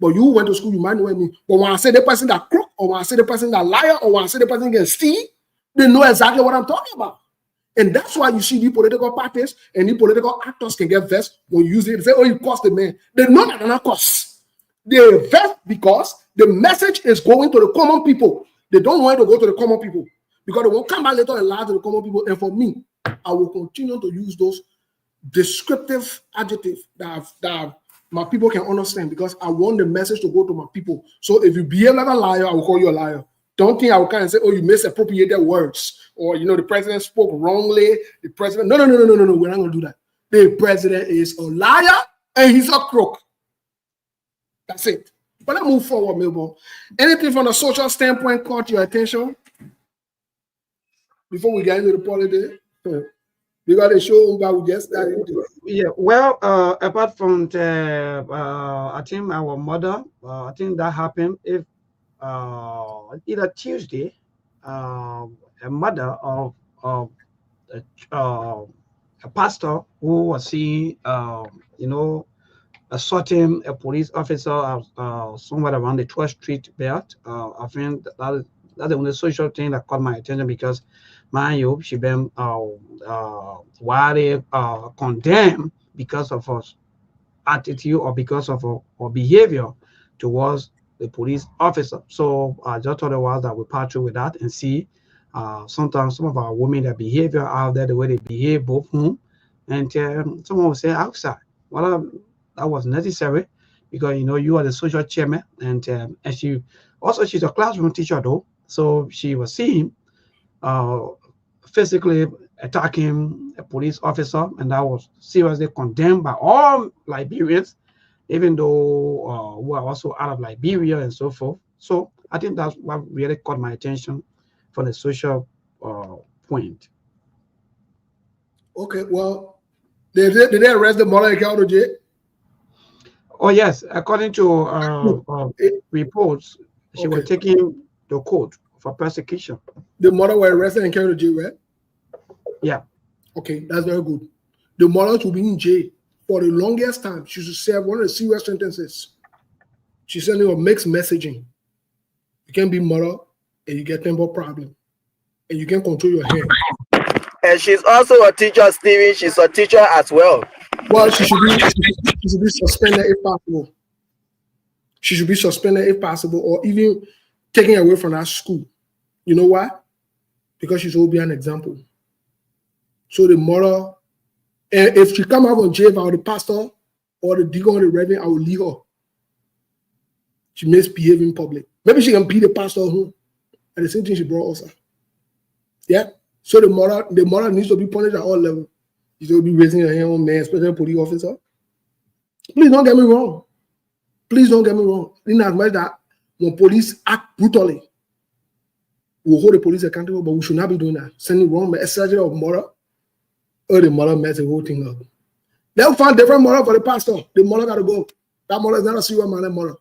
But you went to school, you might know what it means. But when I say the person that crook, or when I say the person that liar, or when I say the person can steal, they know exactly what I'm talking about. And that's why you see the political parties and the political actors can get vexed when you use it. They say, oh, you cost the man. They know that they're not cost. They're vexed because the message is going to the common people. They don't want it to go to the common people because they won't come back later and lie to the common people. And for me, I will continue to use those descriptive adjectives that my people can understand because I want the message to go to my people. So if you behave like a liar, I will call you a liar. Don't think I will come and say, oh, you misappropriated words. Or, the president spoke wrongly. The president, no. We're not going to do that. The president is a liar and he's a crook. That's it. But let's move forward, Melbourne. Anything from the social standpoint caught your attention before we get into the politics? We got a show about we just started. Yeah, well, apart from the, I think our mother, I think that happened if either Tuesday, a mother of a pastor who was seeing, assaulting a police officer somewhere around the 12th Street belt. I think that's the only social thing that caught my attention because, mind you, she been widely condemned because of her attitude or because of her behavior towards the police officer. So I just thought it was that we part through with that and see sometimes some of our women, their behavior out there, the way they behave both home and someone will say outside. Well, that was necessary because you are the social chairman and she's a classroom teacher though, so she was seeing physically attacking a police officer, and that was seriously condemned by all Liberians, even though who are also out of Liberia and so forth. So I think that's what really caught my attention from the social point. Okay, well, did they arrest the mother and carry her to jail? Oh yes, according to reports, she was taking the court for persecution. The mother was arrested and carried to jail, right? Yeah. Okay, that's very good. The mother should be in jail for the longest time. She should serve one of the serious sentences. She's sending a mixed messaging. You can be mother and you get temper problem. And you can control your hair. And she's also a teacher, Steven. She's a teacher as well. Well, she should be suspended if possible. She should be suspended if possible, or even taken away from that school. You know why? Because she should be an example. So the mother, and if she come out from jail by the pastor or the deacon or the reverend, I will leave her. She misbehaved in public. Maybe she can beat the pastor home. And the same thing she brought us. Yeah. So the mother needs to be punished at all levels. She should be raising her hand on man, especially a police officer. Please don't get me wrong. Please don't get me wrong. In as much that when police act brutally, we'll hold the police accountable, but we should not be doing that. Sending wrong message of mother, or the mother mess the whole thing up. They'll find different mother for the pastor. The mother got to go. That mother is not a serious man, mother.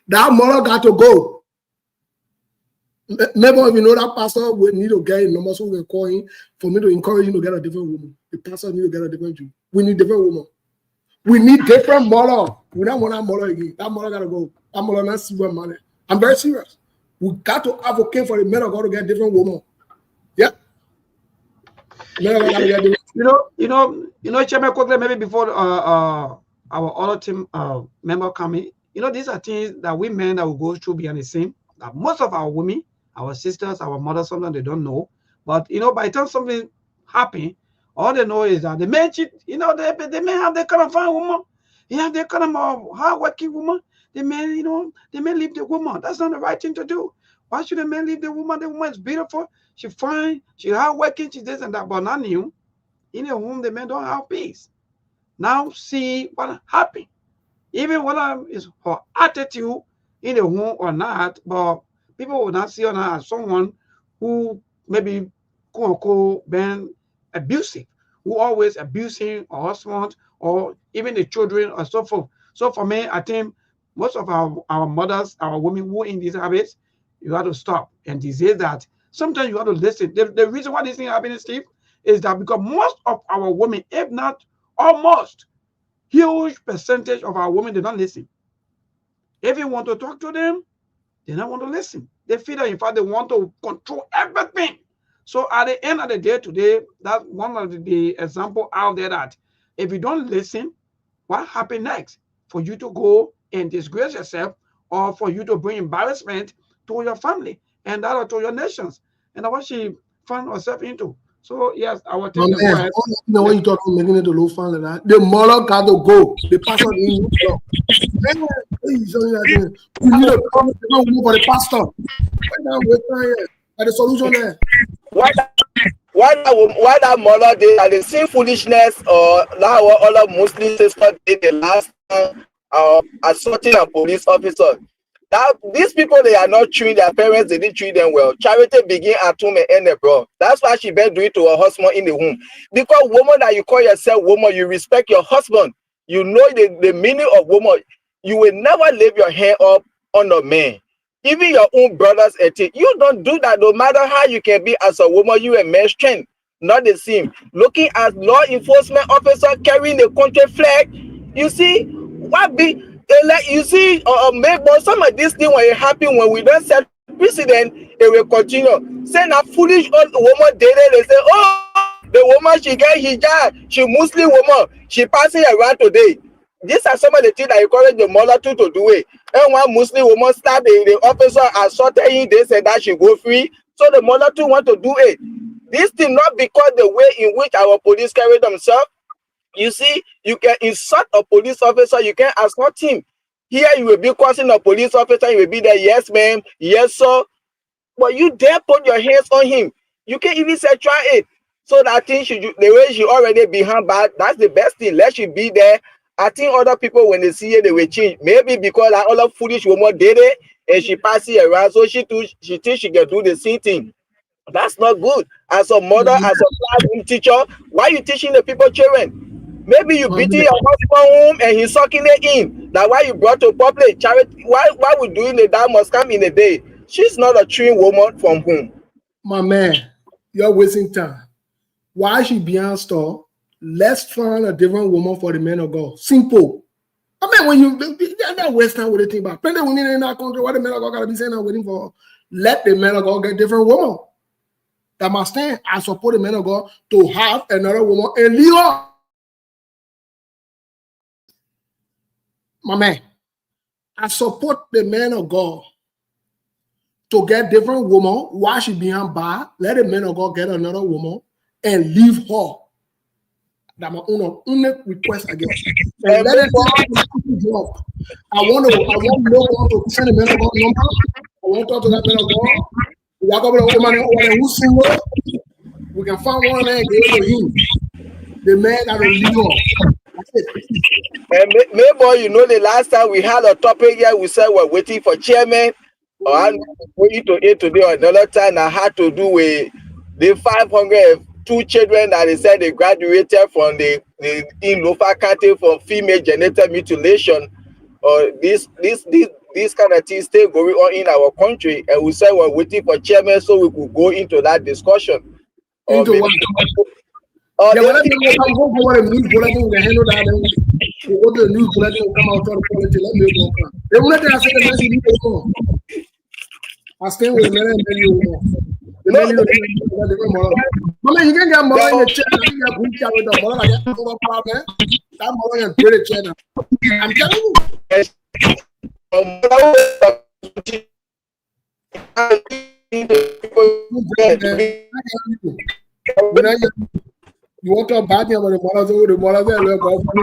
That mother got to go. Maybe if you know that pastor, we need to get a number so we can call him for me to encourage him to get a different woman. The pastor need to get a different Jew. We need different woman. We need different mother. We don't want that mother again. That mother got to go. That mother not serious man. I'm very serious. We got to advocate for the men of God to get different woman. Yeah. You know, Chairman quickly, maybe before our other team member coming, you know, these are things that we men that will go through behind the scene. That most of our women, our sisters, our mothers, sometimes they don't know. But you know, by the time something happens, all they know is that the men cheat. You know, they may have that kind of fine woman. They have that kind of hard-working woman. The men, you know, they may leave the woman. That's not the right thing to do. Why should the man leave the woman? The woman is beautiful. She's fine. She's hardworking. She's this and that. But not new. In a home, the men don't have peace. Now see what happened. Even whether it's her attitude in the home or not, but people will not see her as someone who maybe quote unquote been abusive, who always abusing her husband or even the children or so forth. So for me, I think most of our mothers, our women who are in these habits, you have to stop. And they say that sometimes you have to listen. The reason why this thing happening, Steve, is that because most of our women, if not almost, huge percentage of our women, they don't listen. If you want to talk to them, they don't want to listen. They feel that in fact they want to control everything. So at the end of the day today, that's one of the example out there that if you don't listen, what happens next? For you to go and disgrace yourself or for you to bring embarrassment to your family and that or to your nations. And that's what she found herself into. So yes, I will tell you. You know when you talking making it to low fan like that, the mother got to go. The pastor didn't go. We need to come for the pastor. The solution there. Why that mother did and the same foolishness or now all of Muslim sisters did the last time assaulting a police officer. That these people, they are not treating their parents, they didn't treat them well. Charity begin at home and end abroad. That's why she better do it to her husband in the home. Because woman that you call yourself woman, you respect your husband. You know the meaning of woman. You will never leave your hand up on a man. Even your own brothers and things. You don't do that no matter how you can be as a woman, you a man's strength. Not the same. Looking at law enforcement officer carrying the country flag, you see, what be you see, but some of these things when it happen when we don't set precedent, it will continue. Say that foolish old woman did it, they say, oh, the woman she get hijab, she Muslim woman, she passing around today. These are some of the things that encourage the mother to do it. And one Muslim woman start the officer assaulted him, they said that she go free. So the mother too want to do it. This thing not because the way in which our police carry themselves. You see, you can insult a police officer, you can assault him. Here you will be crossing a police officer, you will be there, yes ma'am, yes sir. But you dare put your hands on him. You can even say try it. So that thing the way she already behind bad, that's the best thing. Let you be there. I think other people when they see it, they will change. Maybe because that other foolish woman did it and she passed it around, so she thinks she can do the same thing. That's not good. As a mother, as a classroom teacher, why are you teaching the people children? Maybe you beating your husband home and he's sucking it in. That's why you brought to public charity. Why we doing it? That must come in a day. She's not a trained woman from whom. My man, you're wasting time. Why she behind store? Let's find a different woman for the men of God. Simple. I mean, when you're not waste time with the thing about plenty of women in that country, what the men of God gotta be saying and waiting for. Let the men of God get different woman. That must stand. I support the man of God to have another woman and leave her. My man, I support the man of God to get different woman while she being bad. Let the man of God get another woman and leave her. That's my only request again. And let it drop. I want to send the man of God number. I want to talk to that man of God. We are going to woman who's single. We can find one and give it to him. The man that will leave her. That's it. And maybe you know the last time we had a topic here, we said we're waiting for chairman. Or I'm going to it today or another time. I had to do with the 502 children that they said they graduated from the in Lofa County for female genital mutilation. Or this kind of things still going on in our country, and we said we're waiting for chairman so we could go into that discussion. Into what? Yeah, well, let me go for the news bulletin. We handle that. We go to the news bulletin and come out to the politics. Let me go. The only thing I say is you need to I stay with the man and then you go. The man you know. Mama, you can get more in the chair. You can good chair with the mother. I get over problem. That mother is great chair. I'm telling you. You want to bad about the mother, the mother there, go for the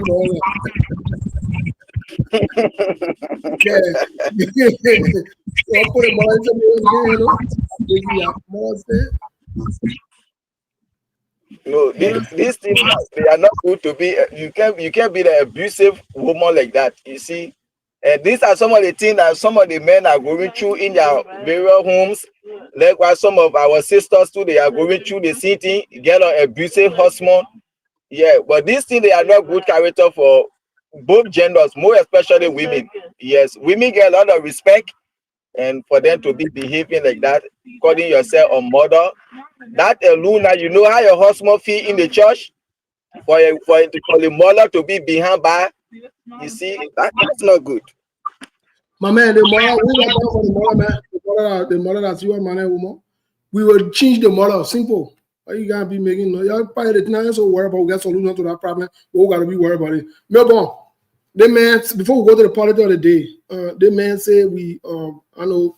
No, these things they are not good to be. You can't be the abusive woman like that. You see, and these are some of the things that some of the men are going through in their burial homes. Likewise, some of our sisters too, they are going through the same thing. Get an abusive husband. Yeah, but these things they are not good character for both genders, more especially women. Yes, women get a lot of respect, and for them to be behaving like that, calling yourself a mother, that alone, you know how your husband feel in the church, for the mother to be behind bar, you see, that's not good. My man, the mother, we got for the mother, man. The mother that's your man and woman. We will change the model. Simple. Why you gotta be making no? You're probably the thing so worry about we get solution to that problem. We gotta be worried about it. No, go on. The man, before we go to the politics of the day, the man say we I know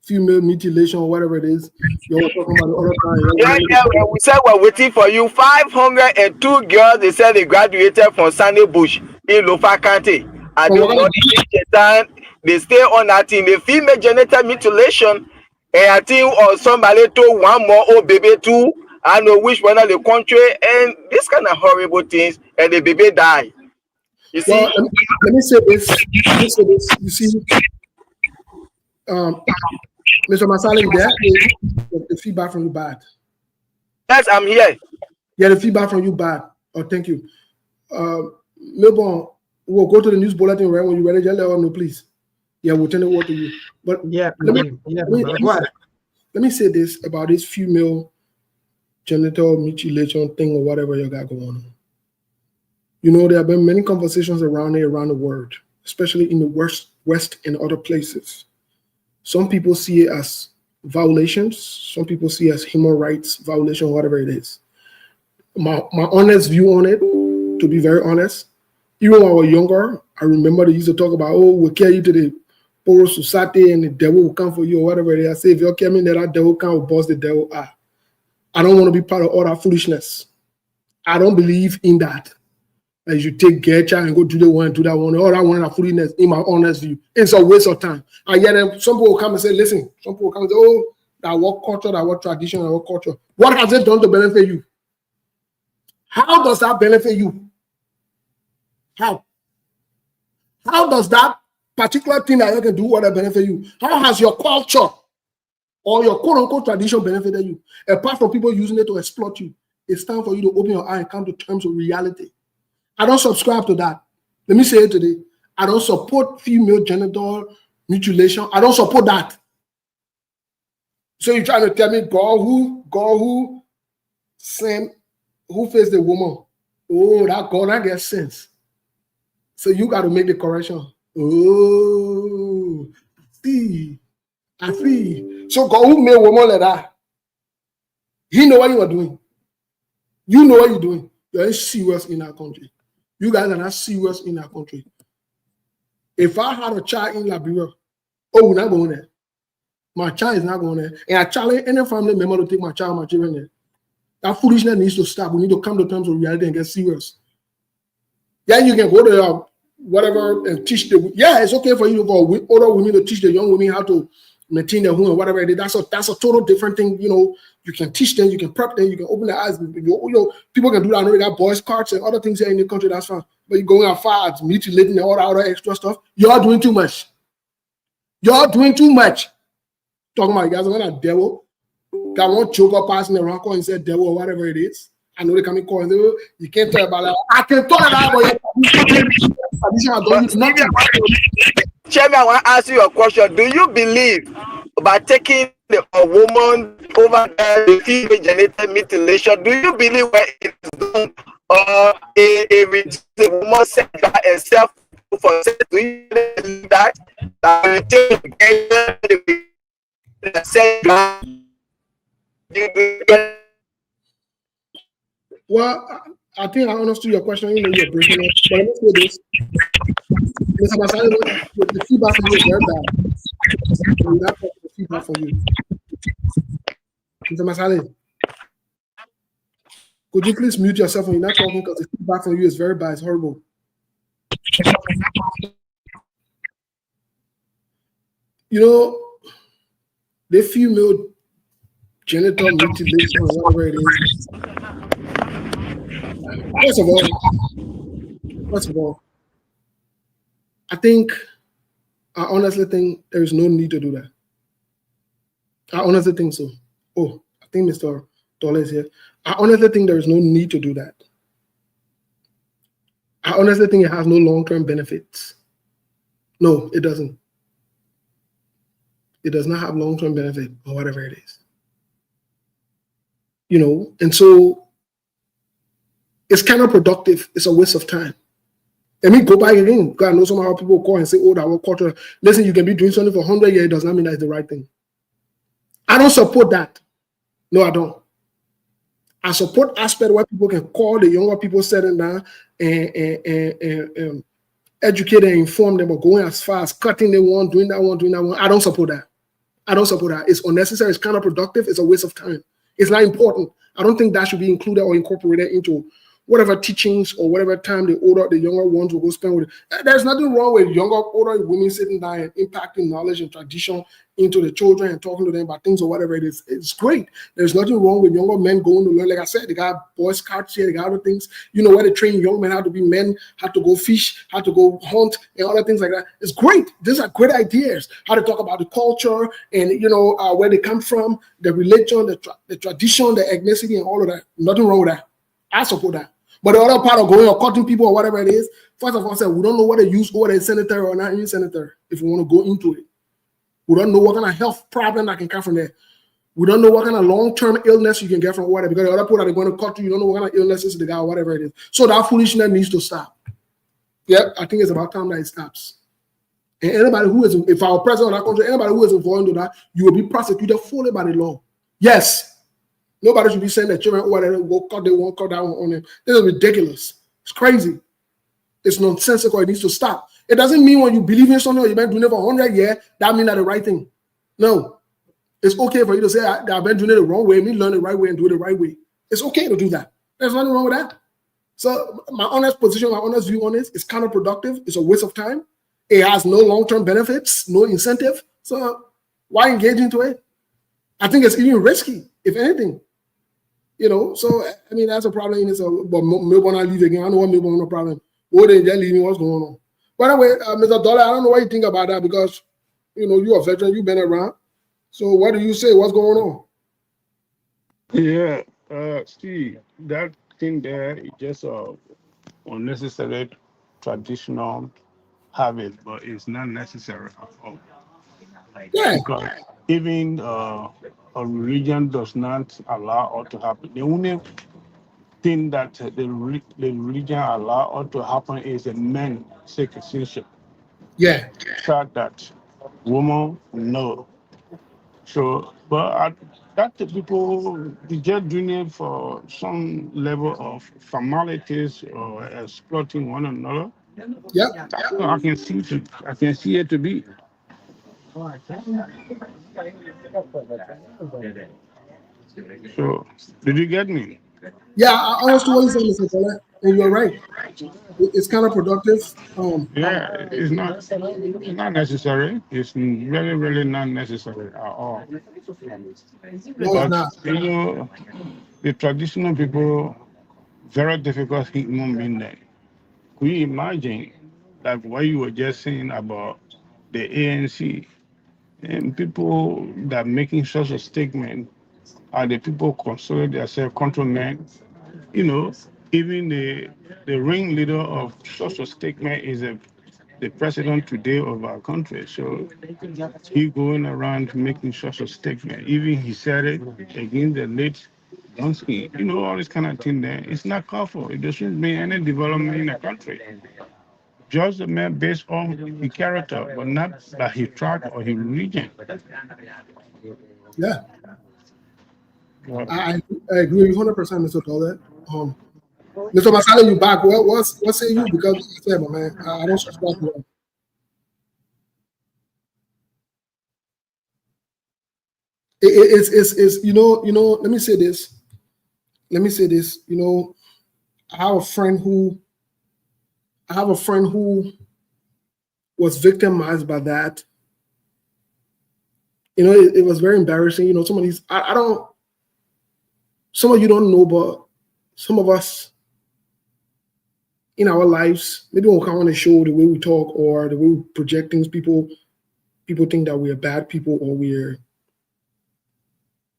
female mutilation or whatever it is. You're talking about the other time. Yeah, we said we're waiting for you. 502 girls, they said they graduated from Sunday Bush in Lofa County. I do not they stay on that thing. The female genital mutilation, and I think or somebody told one more old baby too. I know which one of the country, and this kind of horrible things, and the baby die. You see? Well, let me say this. You see, Mr. Masali, the feedback from you bad. Yes, I'm here. Yeah, the feedback from you bad. Oh, thank you. Melbourne, we'll go to the news bulletin right when you're ready. Just let us know, please. Yeah, we'll turn it over to you. But yeah, let me say this about this female genital mutilation thing or whatever you got going on. You know, there have been many conversations around the world, especially in the West and other places. Some people see it as violations. Some people see it as human rights violation, whatever it is. My honest view on it, to be very honest, even when I was younger, I remember they used to talk about, oh, we'll carry you to the poor society and the devil will come for you or whatever it is. I say, if you're coming there, that devil come, will bust the devil out. I don't want to be part of all that foolishness. I don't believe in that. As you take Getcha and go do the one, do that one, all that one, that foolishness, in my honest view. It's a waste of time. And yet, some people will come and say, listen, some people will come and say, oh, that work culture, that work tradition, that work culture. What has it done to benefit you? How does that benefit you? How? How does that particular thing that you can do what that benefit you? How has your culture or your quote-unquote tradition benefited you? Apart from people using it to exploit you, it's time for you to open your eye and come to terms with reality. I don't subscribe to that. Let me say it today. I don't support female genital mutilation. I don't support that. So you're trying to tell me God who faced the woman? Oh, that God, that gets sense. So you got to make the correction. Oh, I see. So God who made woman like that, he know what you are doing. You know what you're doing. You're serious in our country. You guys are not serious in our country. If I had a child in Liberia, oh, we're not going there. My child is not going there. And I challenge any family member to take my child, my children there. That foolishness needs to stop. We need to come to terms with reality and get serious. Yeah, you can go to whatever and teach the. Yeah, it's okay for you to go older women to teach the young women how to maintain their home or whatever it is. That's a total different thing. You know, you can teach them, you can prep them, you can open their eyes. People can do that. I know they got boys' cards and other things here in the country. That's fine. But you're going out far, mutilating and all that other extra stuff. You're doing too much. You're doing too much. Talking about you guys are going to devil. Got one choker passing the rock and said devil or whatever it is. I know they come in call and say, oh, you can't talk about that. I can talk about it, but Chairman, I want to ask you a question. Do you believe by taking a woman over there, the female genital mutilation, do you believe where it is done or a woman said that herself for sex? Do you believe that? Well, I think I understood your question. You know, you're breaking up. But let me say this. Mr. Masale, the feedback from you is very bad. The feedback from you. Mr. Masale, could you please mute yourself when you're not talking because the feedback from you is very bad. It's horrible. You know, the female genital mutilation or whatever it is. First of all, I honestly think there is no need to do that. I honestly think so. Oh, I think Mr. Dole is here. I honestly think there is no need to do that. I honestly think it has no long-term benefits. No, it doesn't. It does not have long-term benefit or whatever it is. You know, and so it's counterproductive. It's a waste of time. Let me go back again. God knows somehow people call and say, oh, that will culture. Listen, you can be doing something for 100 years. It does not mean that's the right thing. I don't support that. No, I don't. I support aspect where people can call the younger people setting down and educate and inform them, but going as far as cutting the one, doing that one. I don't support that. I don't support that. It's unnecessary. It's counterproductive. It's a waste of time. It's not important. I don't think that should be included or incorporated into whatever teachings or whatever time the younger ones will go spend with it. There's nothing wrong with older women sitting down and impacting knowledge and tradition into the children and talking to them about things or whatever it is. It's great. There's nothing wrong with younger men going to learn. Like I said, they got Boy Scouts here, they got other things, you know, where they train young men how to be men, how to go fish, how to go hunt, and other things like that. It's great. These are great ideas. How to talk about the culture and, you know, where they come from, the religion, the tradition, the ethnicity, and all of that. Nothing wrong with that. I support that. But the other part of going or cutting people or whatever it is, first of all, we don't know what they use over the senator or not in senator if we want to go into it. We don't know what kind of health problem that can come from there. We don't know what kind of long-term illness you can get from whatever, because the other people that are going to cut you don't know what kind of illnesses they got or whatever it is. So that foolishness needs to stop. Yeah, I think it's about time that it stops. And anybody who is, if our president of that country, anybody who is involved in that, you will be prosecuted fully by the law. Yes. Nobody should be saying that children, oh, they will cut, they won't cut that one on them. This is ridiculous. It's crazy. It's nonsensical. It needs to stop. It doesn't mean when you believe in something or you've been doing it for 100 years, that means that's the right thing. No. It's okay for you to say, I've been doing it the wrong way. Let me learn the right way and do it the right way. It's okay to do that. There's nothing wrong with that. So my honest position, my honest view on this, it's counterproductive. It's a waste of time. It has no long-term benefits, no incentive. So why engage into it? I think it's even risky, if anything. You know, so I mean that's a problem in itself. But Melbourne I leave again. I know what Melbourne no problem. What they just leaving? What's going on? By the way, Mr. Dollar, I don't know what you think about that because you know you're a veteran, you've been around. So what do you say? What's going on? Yeah, Steve, that thing there is just a unnecessary traditional habit, but it's not necessary at all. Yeah. Because even a religion does not allow us to happen. The only thing that the religion allow us to happen is a man citizenship. Yeah. Fact that woman, no, So, but that the people they just doing it for some level of formalities or exploiting one another. Yep. That's what I can see it to be. So, did you get me? Yeah, I understand what you're saying, Mr. Tola, and you're right. It's kind of productive. Yeah, it's not necessary. It's really, really not necessary at all. No, it's But not. the traditional people, very difficult human being there. Could you imagine like what you were just saying about the ANC and people that making such a statement are the people consider themselves countrymen? You know, even the ringleader of such a statement is the president today of our country. So he going around making such a statement. Even he said it against the late Dunsky. You know, all this kind of thing there. It's not called for. It doesn't mean any development in the country. Judge the man based on his character, but not by his tribe or his religion. Yeah, Well, I agree with you 100%, Mr. Tola. Mr. Masala, you back? What say you? Because like I said, my man, I don't subscribe to that. It's Let me say this. I have a friend who was victimized by that. It was very embarrassing. Some of these some of you don't know, but some of us in our lives, maybe when we come on the show, the way we talk or the way we project things, people think that we are bad people or we're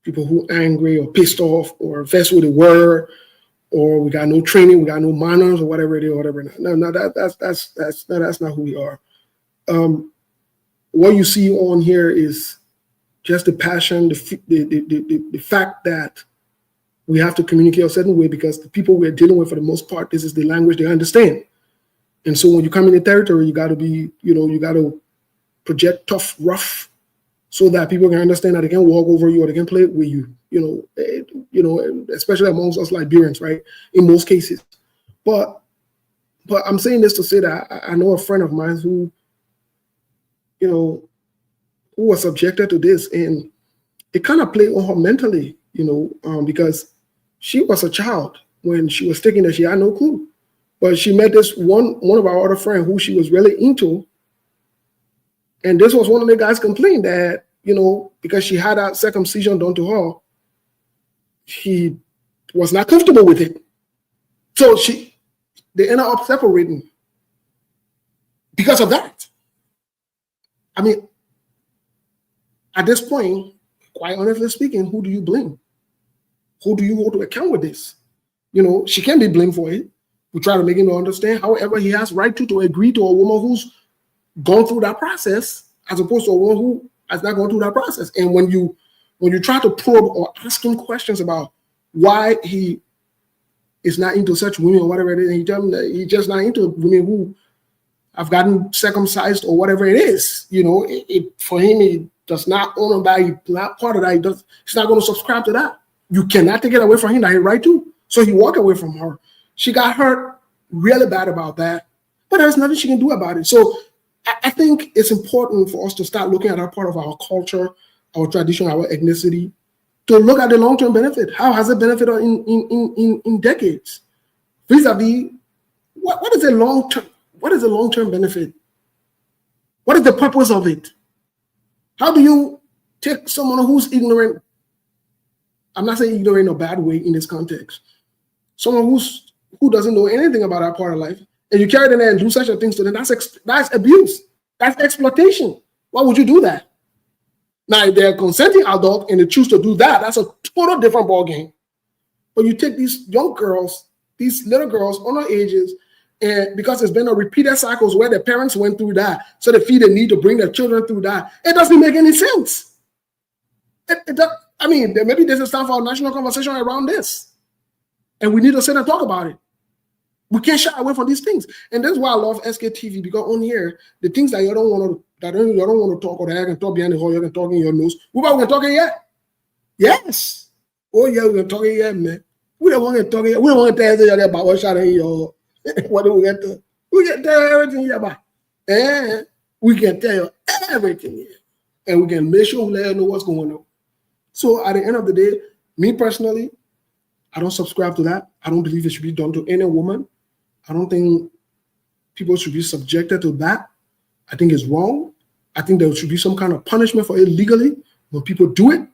people who are angry or pissed off or vexed with the word, or we got no training, we got no manners or whatever it is, or whatever. No, that's not who we are. What you see on here is just the passion, the fact that we have to communicate a certain way because the people we're dealing with, for the most part, this is the language they understand. And so when you come in the territory, you got to be, you got to project tough, rough, so that people can understand that they can walk over you or they can play with you. Especially amongst us Liberians, right? In most cases, but I'm saying this to say that I know a friend of mine who was subjected to this, and it kind of played on her mentally, because she was a child when she was taking it. She had no clue, but she met this one of our other friends who she was really into, and this was one of the guys complained that because she had a circumcision done to her, he was not comfortable with it, so they ended up separating because of that. I mean, at this point, quite honestly speaking, who do you blame? Who do you hold to account with this? She can't be blamed for it. We try to make him understand. However, he has right to agree to a woman who's gone through that process, as opposed to a woman who has not gone through that process. And when you try to probe or ask him questions about why he is not into such women or whatever it is, and he tells him that he's just not into women who have gotten circumcised or whatever it is. For him, it does not own that. He's not part of that. He's not going to subscribe to that. You cannot take it away from him that he right to. So he walked away from her. She got hurt really bad about that, but there's nothing she can do about it. So I think it's important for us to start looking at that part of our culture, our tradition, our ethnicity, to look at the long-term benefit. How has it benefited in decades? Vis-a-vis, what is the long-term? What is the long-term benefit? What is the purpose of it? How do you take someone who's ignorant? I'm not saying ignorant in a bad way in this context. Someone who doesn't know anything about that part of life, and you carry them there and do such a thing to them, that's abuse. That's exploitation. Why would you do that? Now, if they're a consenting adult and they choose to do that, that's a total different ballgame. But you take these young girls, these little girls on their ages, and because it's been a repeated cycles where their parents went through that, so they feel the need to bring their children through that. It doesn't make any sense. Maybe this is time for a national conversation around this. And we need to sit and talk about it. We can't shy away from these things. And that's why I love Sktv, because on here, the things that you don't want to That you don't want to talk, or that I can talk behind the hall, you can talk in your nose. We can talk here. Yes. Oh yeah, we can talk here, man. We don't want to talk here. We don't want to tell you about what's happening in your. What do we get to? We can tell everything here about. And we can tell you everything here, and we can make sure we let you know what's going on. So at the end of the day, me personally, I don't subscribe to that. I don't believe it should be done to any woman. I don't think people should be subjected to that. I think it's wrong. I think there should be some kind of punishment for it legally when people do it.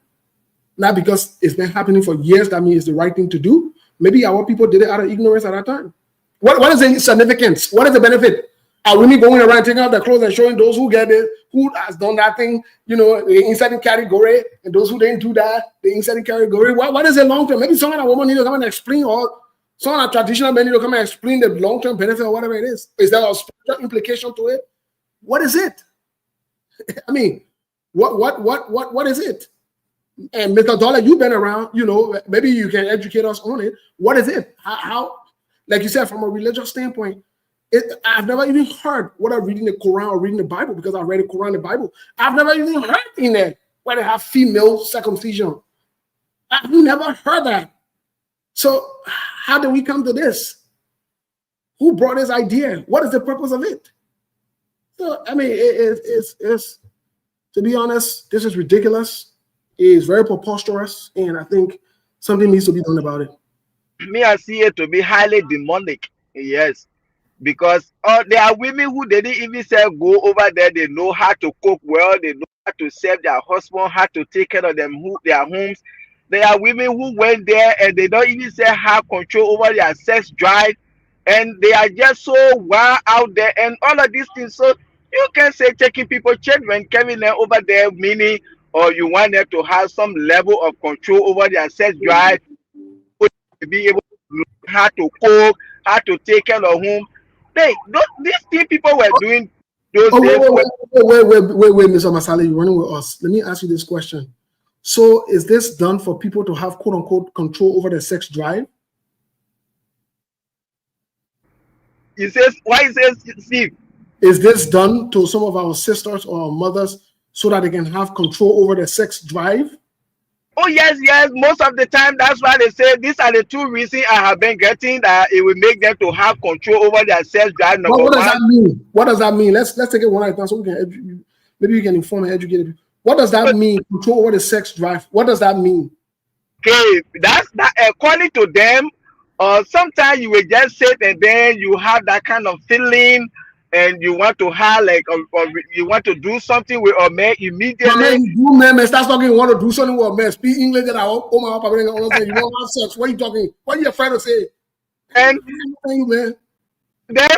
Not because it's been happening for years, that means it's the right thing to do. Maybe our people did it out of ignorance at that time. What is the significance? What is the benefit? Are women going around taking off their clothes and showing those who get it, who has done that thing, inside the category, and those who didn't do that, the inside the category? What is the long term? Maybe someone, a woman, need to come and explain, or someone, a traditional man, need to come and explain the long term benefit or whatever it is. Is there a spiritual implication to it? What is it? I mean, what is it? And Mr. Dollar, you've been around, maybe you can educate us on it. What is it? How like you said, from a religious standpoint, I've never even heard whether reading the Quran or reading the Bible, because I read the Quran and the Bible. I've never even heard in there where they have female circumcision. I've never heard that. So how did we come to this? Who brought this idea? What is the purpose of it? So, I mean, it's to be honest, this is ridiculous. It is very preposterous, and I think something needs to be done about it. Me, I see it to be highly demonic. Yes. Because there are women who didn't even say go over there. They know how to cook well. They know how to serve their husband, how to take care of them, their homes. There are women who went there and they don't even say have control over their sex drive. And they are just so wild out there and all of these things. So you can say taking people children, carrying them over there, meaning, or you want them to have some level of control over their sex drive, to be able to learn how to cook, how to take care of home. These things people were doing those days. Wait, Mr. Masale, you're running with us. Let me ask you this question. So is this done for people to have quote unquote control over their sex drive? Why he says, Steve? Is this done to some of our sisters or our mothers so that they can have control over their sex drive? Oh, yes. Most of the time, that's why they say these are the two reasons I have been getting, that it will make them to have control over their sex drive. What does that mean? What does that mean? Let's take it one at a time so we can maybe you can inform and educate people. What does that mean? Control over the sex drive. What does that mean? Okay, that's that. According to them, sometimes you will just sit and then you have that kind of feeling, and you want to have or you want to do something with a man immediately. Man, start talking. You want to do something with a man? Speak English. That I you want to have sex? What are you talking? What are you afraid to say? And then,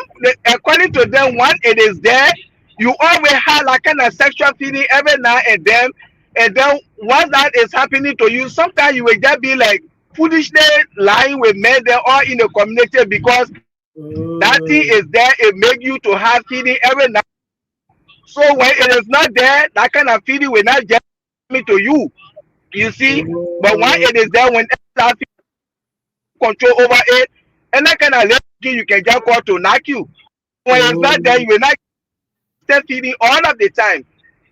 according to them, when it is there, you always have like kind of sexual feeling every now and then. And then once that is happening to you, sometimes you will just be like foolishly lying with men there or in the community, because that thing is there. It makes you to have feeling every now. So when it is not there, that kind of feeling will not just come to you. You see, but when it is there, when that control over it, and that kind of you can just call to knock you. When it's not there, you will not start feeling all of the time.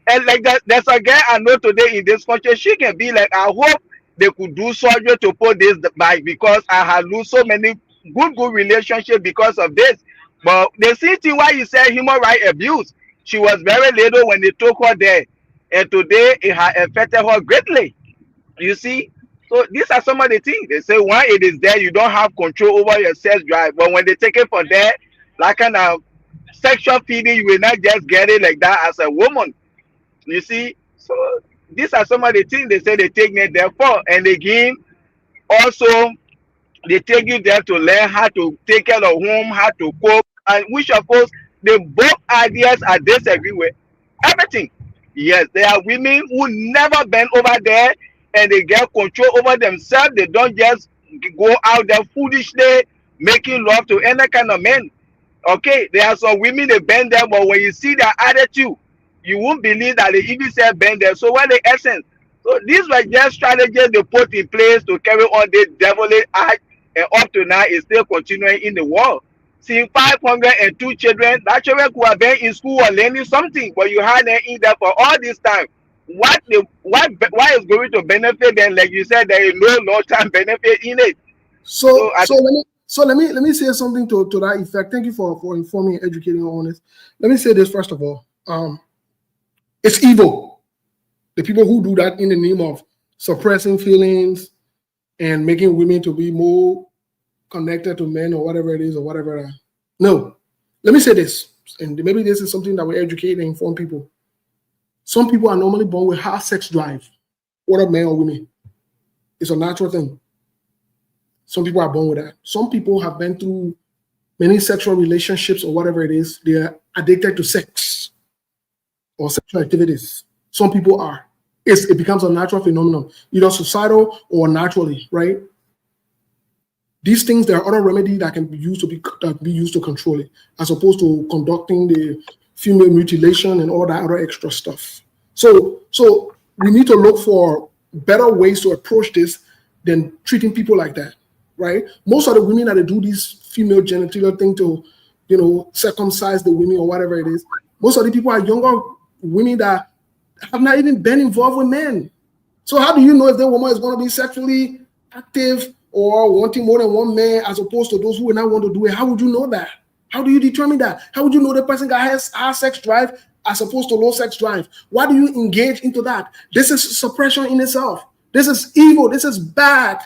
And like that, there's a girl I know today in this country. She can be like, I hope they could do surgery to put this back, because I have lose so many good relationships because of this. But the same thing why you say human rights abuse. She was very little when they took her there, and today it has affected her greatly. You see, so these are some of the things they say. When it is there, you don't have control over your sex drive, but when they take it from there, like kind of sexual feeling, you will not just get it like that as a woman. You see, so these are some of the things they say they take me there for. And again, also they take you there to learn how to take care of home, how to cook, and which of course the both ideas are disagree with everything. Yes, there are women who never been over there and they get control over themselves. They don't just go out there foolishly making love to any kind of men. Okay, there are some women they bend there, but when you see their attitude, you won't believe that they even say bend there. So what the essence? So these were just strategies they put in place to carry on this devilish act, and up to now is still continuing in the world. see 502 children. That children who have been in school or learning something, but you had them in there for all this time. Why is going to benefit them? Like you said, there is no long-term benefit in it. So let me say something to that effect. Thank you for informing and educating on this. Let me say this first of all. It's evil. The people who do that in the name of suppressing feelings and making women to be more connected to men or whatever it is or whatever. No. Let me say this, and maybe this is something that we educate and inform people. Some people are normally born with high sex drive, whether men or women. It's a natural thing. Some people are born with that. Some people have been through many sexual relationships or whatever it is. They are addicted to sex or sexual activities. Some people are. It becomes a natural phenomenon, either societal or naturally, right? These things, there are other remedies that can be used to control it, as opposed to conducting the female mutilation and all that other extra stuff. So we need to look for better ways to approach this than treating people like that, right? Most of the women that do this female genital thing to, circumcise the women or whatever it is, most of the people are younger women that have not even been involved with men. So how do you know if the woman is going to be sexually active or wanting more than one man as opposed to those who will not want to do it? How would you know that? How do you determine that? How would you know the person that has high sex drive as opposed to low sex drive? Why do you engage into that? This is suppression in itself. This is evil. This is bad.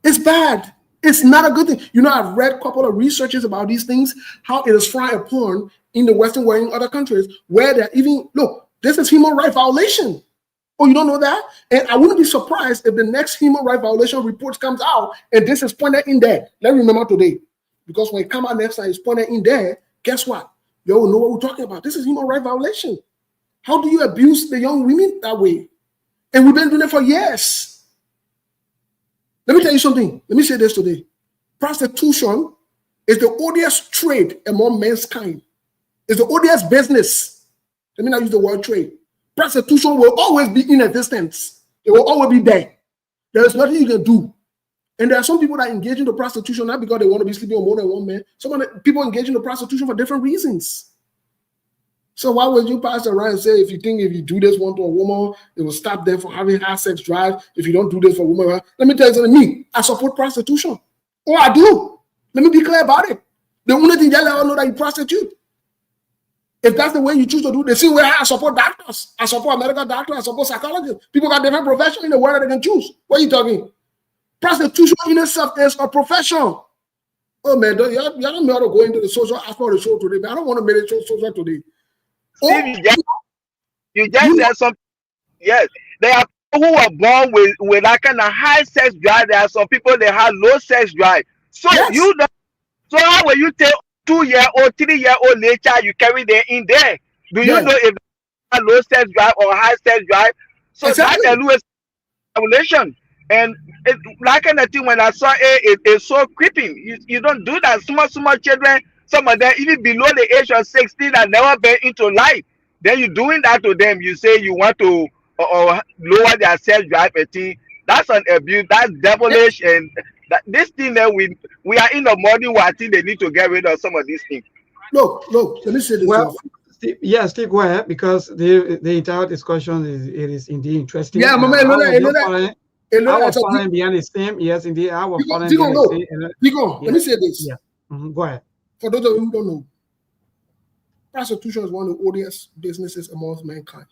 It's bad. It's not a good thing. I've read a couple of researches about these things, how it is frowned upon in the Western world, in other countries, where they're even, look, this is human rights violation. Oh, you don't know that? And I wouldn't be surprised if the next human rights violation report comes out and this is pointed in there. Let's remember today. Because when it comes out next time, it's pointed in there. Guess what? You all know what we're talking about. This is human rights violation. How do you abuse the young women that way? And we've been doing it for years. Let me tell you something. Let me say this today. Prostitution is the odious trade among mankind. It's the odious business. Let me not use the word trade. Prostitution will always be in existence. It will always be there. There is nothing you can do. And there are some people that engage in the prostitution not because they want to be sleeping with more than one man. Some of the people engage in the prostitution for different reasons. So why would you pass around and say if you do this one to a woman, it will stop them from having high sex drive? If you don't do this for a woman, let me tell you something. I support prostitution. Oh, I do. Let me be clear about it. The only thing they let all know that you prostitute. If that's the way you choose to do, they see where I support doctors. I support medical doctors. I support psychologists. People got different professions in the world that they can choose. What are you talking? Prostitution in itself is a profession. Oh man, y'all don't know how to go into the social aspect of the show today, but I don't want to make it social today. Steve, you just said something. Yes, there are people who are born with that kind of high sex drive. There are some people that have low sex drive. So yes. So how will you tell 2-year-old, 3-year-old nature you carry them in there? Do you know if they have low sex drive or high sex drive? So exactly. That always regulation. And that kind of thing, when I saw it's so creeping. You don't do that. Small children, some of them even below the age of 16 that never been into life. Then you're doing that to them. You say you want to lower their self-drive. That's an abuse. That's devilish. And this thing that we are in the modern world. I think they need to get rid of some of these things. Look. Let me say this. Well, Steve, go ahead, because the entire discussion is indeed interesting. Yeah, I was following behind the same. Yes, indeed. I was following behind the same. Let me say this. Yeah. Go ahead. For those of you who don't know, prostitution is one of the odious businesses amongst mankind.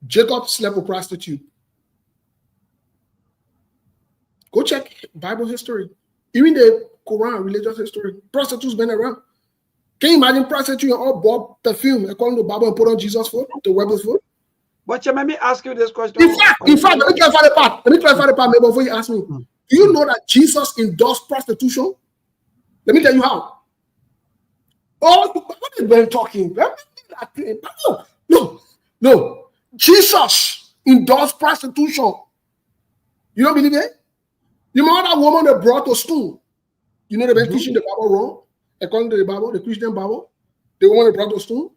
Jacob slept with prostitute. Go check Bible history. Even the Quran, religious history. Prostitutes been around. Can you imagine prostitute all bought perfume according to the Bible and put on Jesus' foot, the rebel's foot? But let me ask you this question. In fact, let me clarify the part. Maybe before you ask me. Do you know that Jesus endorsed prostitution? Let me tell you how. Oh, what is Ben talking? No. Jesus endorsed prostitution. You don't believe it? You know that woman that brought a stone? You know they've been teaching the Bible wrong? According to the Bible, the Christian Bible, the woman that brought a stone.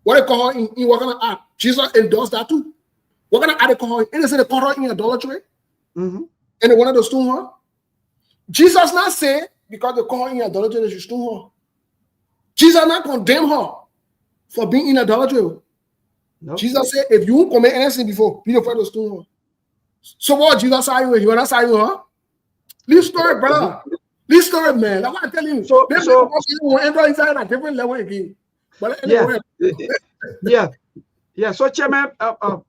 What they call her in what kind of act? Jesus endorsed that too. What kind of act they call her? And they say they call her in adultery. And they wanted to stone her. Jesus not say because they call her in idolatry, they should stone her. Jesus not condemn her for being in idolatry. No. Jesus said, if you won't commit anything before, be the first to stone her. So what Jesus saw you? He was not saying her. This story, brother. This story, man. That's what I tell you. So will enter inside a different level again. But anyway, yeah. So, Chairman,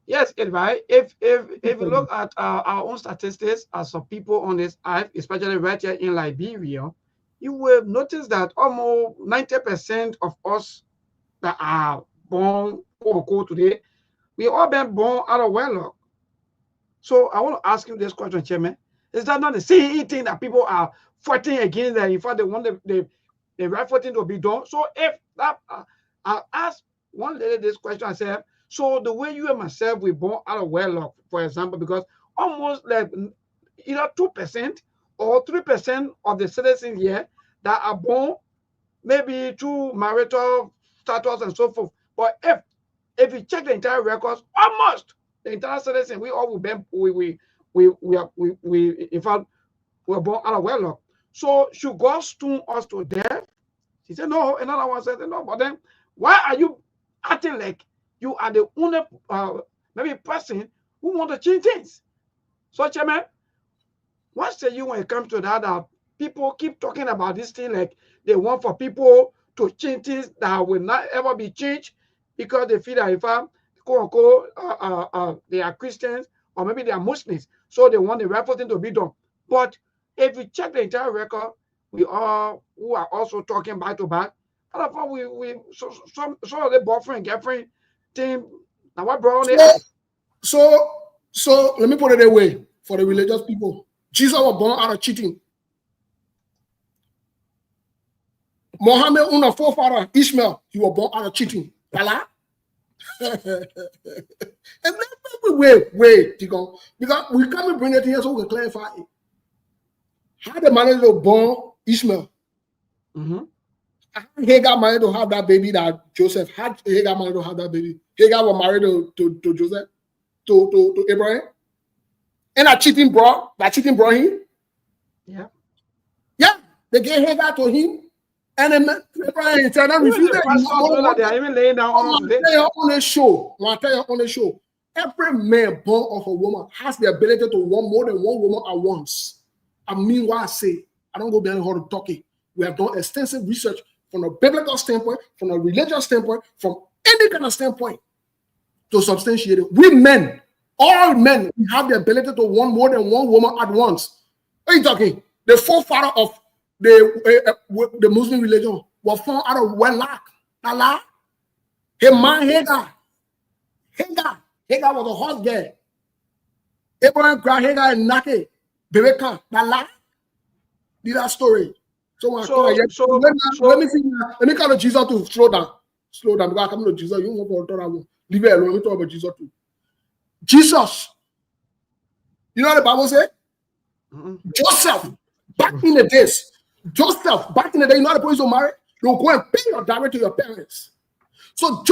yes, right. If you look at our own statistics as some people on this earth, especially right here in Liberia, you will notice that almost 90% of us that are born, quote unquote, today, we all been born out of wedlock. So I want to ask you this question, Chairman. Is that not the same thing that people are fighting against? That in fact they want the rightful thing to be done. So if that, I'll ask one lady this question. I said, so the way you and myself we born out of wedlock, for example, because almost like either 2% or 3% of the citizens here that are born maybe through marital status and so forth. But if you check the entire records, almost the entire citizen, we all will be in fact we were born out of wedlock. So should God stone us to death? She said no. Another one said no. But then why are you acting like you are the only maybe person who want to change things? So, Chairman, what say you when it comes to that? People keep talking about this thing like they want for people to change things that will not ever be changed because they feel that if quote unquote they are Christians or maybe they are Muslims, so they want the rightful thing to be done. But if you check the entire record, we all who are also talking back to back. And of we some of the boyfriend girlfriend thing. Now what brought it? So let me put it away for the religious people. Jesus was born out of cheating. Muhammad, our forefather Ishmael, he was born out of cheating. Voila. And wait, because we come and bring it here so we can clarify it. How the man was born Ishmael? Hagar married to have that baby that Joseph had. Hagar married to have that baby. Hagar was married to Joseph, to Abraham. And that cheating brought him. Yeah, they gave Hagar to him. And then Abraham said, I refuse it. They are even laying down on the show. Every man born of a woman has the ability to want more than one woman at once. I mean what I say. I don't go behind her to talk it. We have done extensive research from a biblical standpoint, from a religious standpoint, from any kind of standpoint to substantiate it. We men, all men, we have the ability to want more than one woman at once. What are you talking? The forefather of the Muslim religion was found out of wedlock. Allah. His man Hagar was a hot girl. Abraham cried Hagar and Nake. Bebeka. Allah. Did that story. So let me call Jesus to slow down. Because I come to Jesus. You won't talk about leave it alone. Let me talk about Jesus too. Jesus. You know what the Bible said? Joseph, back in the days, you know the boys who married, they'll go and pay your dowry to your parents. So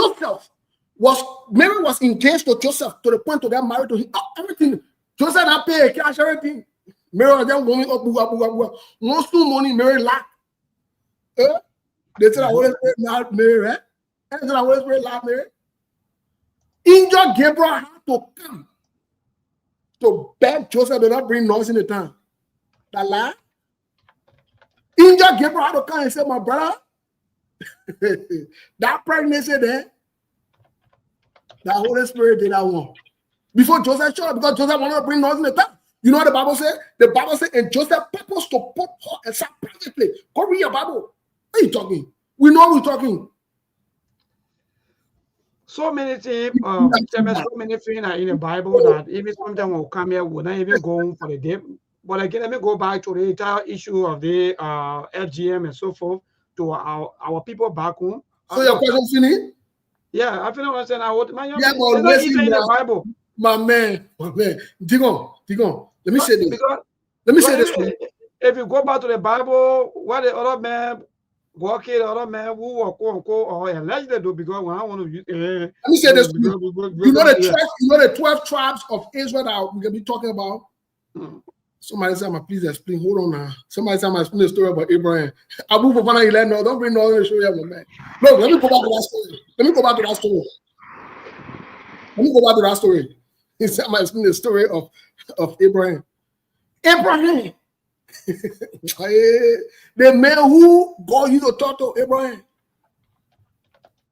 Mary was engaged to Joseph to the point to get married to him. Everything. Joseph had paid cash, everything. Mary was then going up. Once no money, Mary laughed. They said, I always laugh, Mary, right? They said, I always laugh, Mary. Angel Gabriel had to come to beg Joseph to not bring noise in the town. That lie. Angel Gabriel had to come and say, my brother, that pregnancy there, that Holy Spirit did that one. Before Joseph showed up, because Joseph wanted to bring noise in the town. You know what the Bible said? The Bible said, and Joseph purposed to put her aside privately. Go read your Bible. What are you talking? We know we're talking. So many things, so many things are in the Bible that even sometimes will come here, we're not even going for the day. But again, let me go back to the entire issue of the FGM and so forth to our people back home. So your question finished? Yeah, I feel what I'm saying. But listen, in the Bible. My man. Dig on. Let me say this. If you go back to the Bible, what the other man walking, the other man who walk or allegedly do, because when I want to use let me say this. You know the 12 tribes of Israel that we're gonna be talking about. Somebody said, please explain. Hold on now. Somebody said, explain the story about Abraham. Abu Fofana, no, don't bring no other show here, my man. Look, let me go back to that story. Let me go back to that story. He said, I'm explain the story of Abraham. Abraham. The man who God used to talk to Abraham.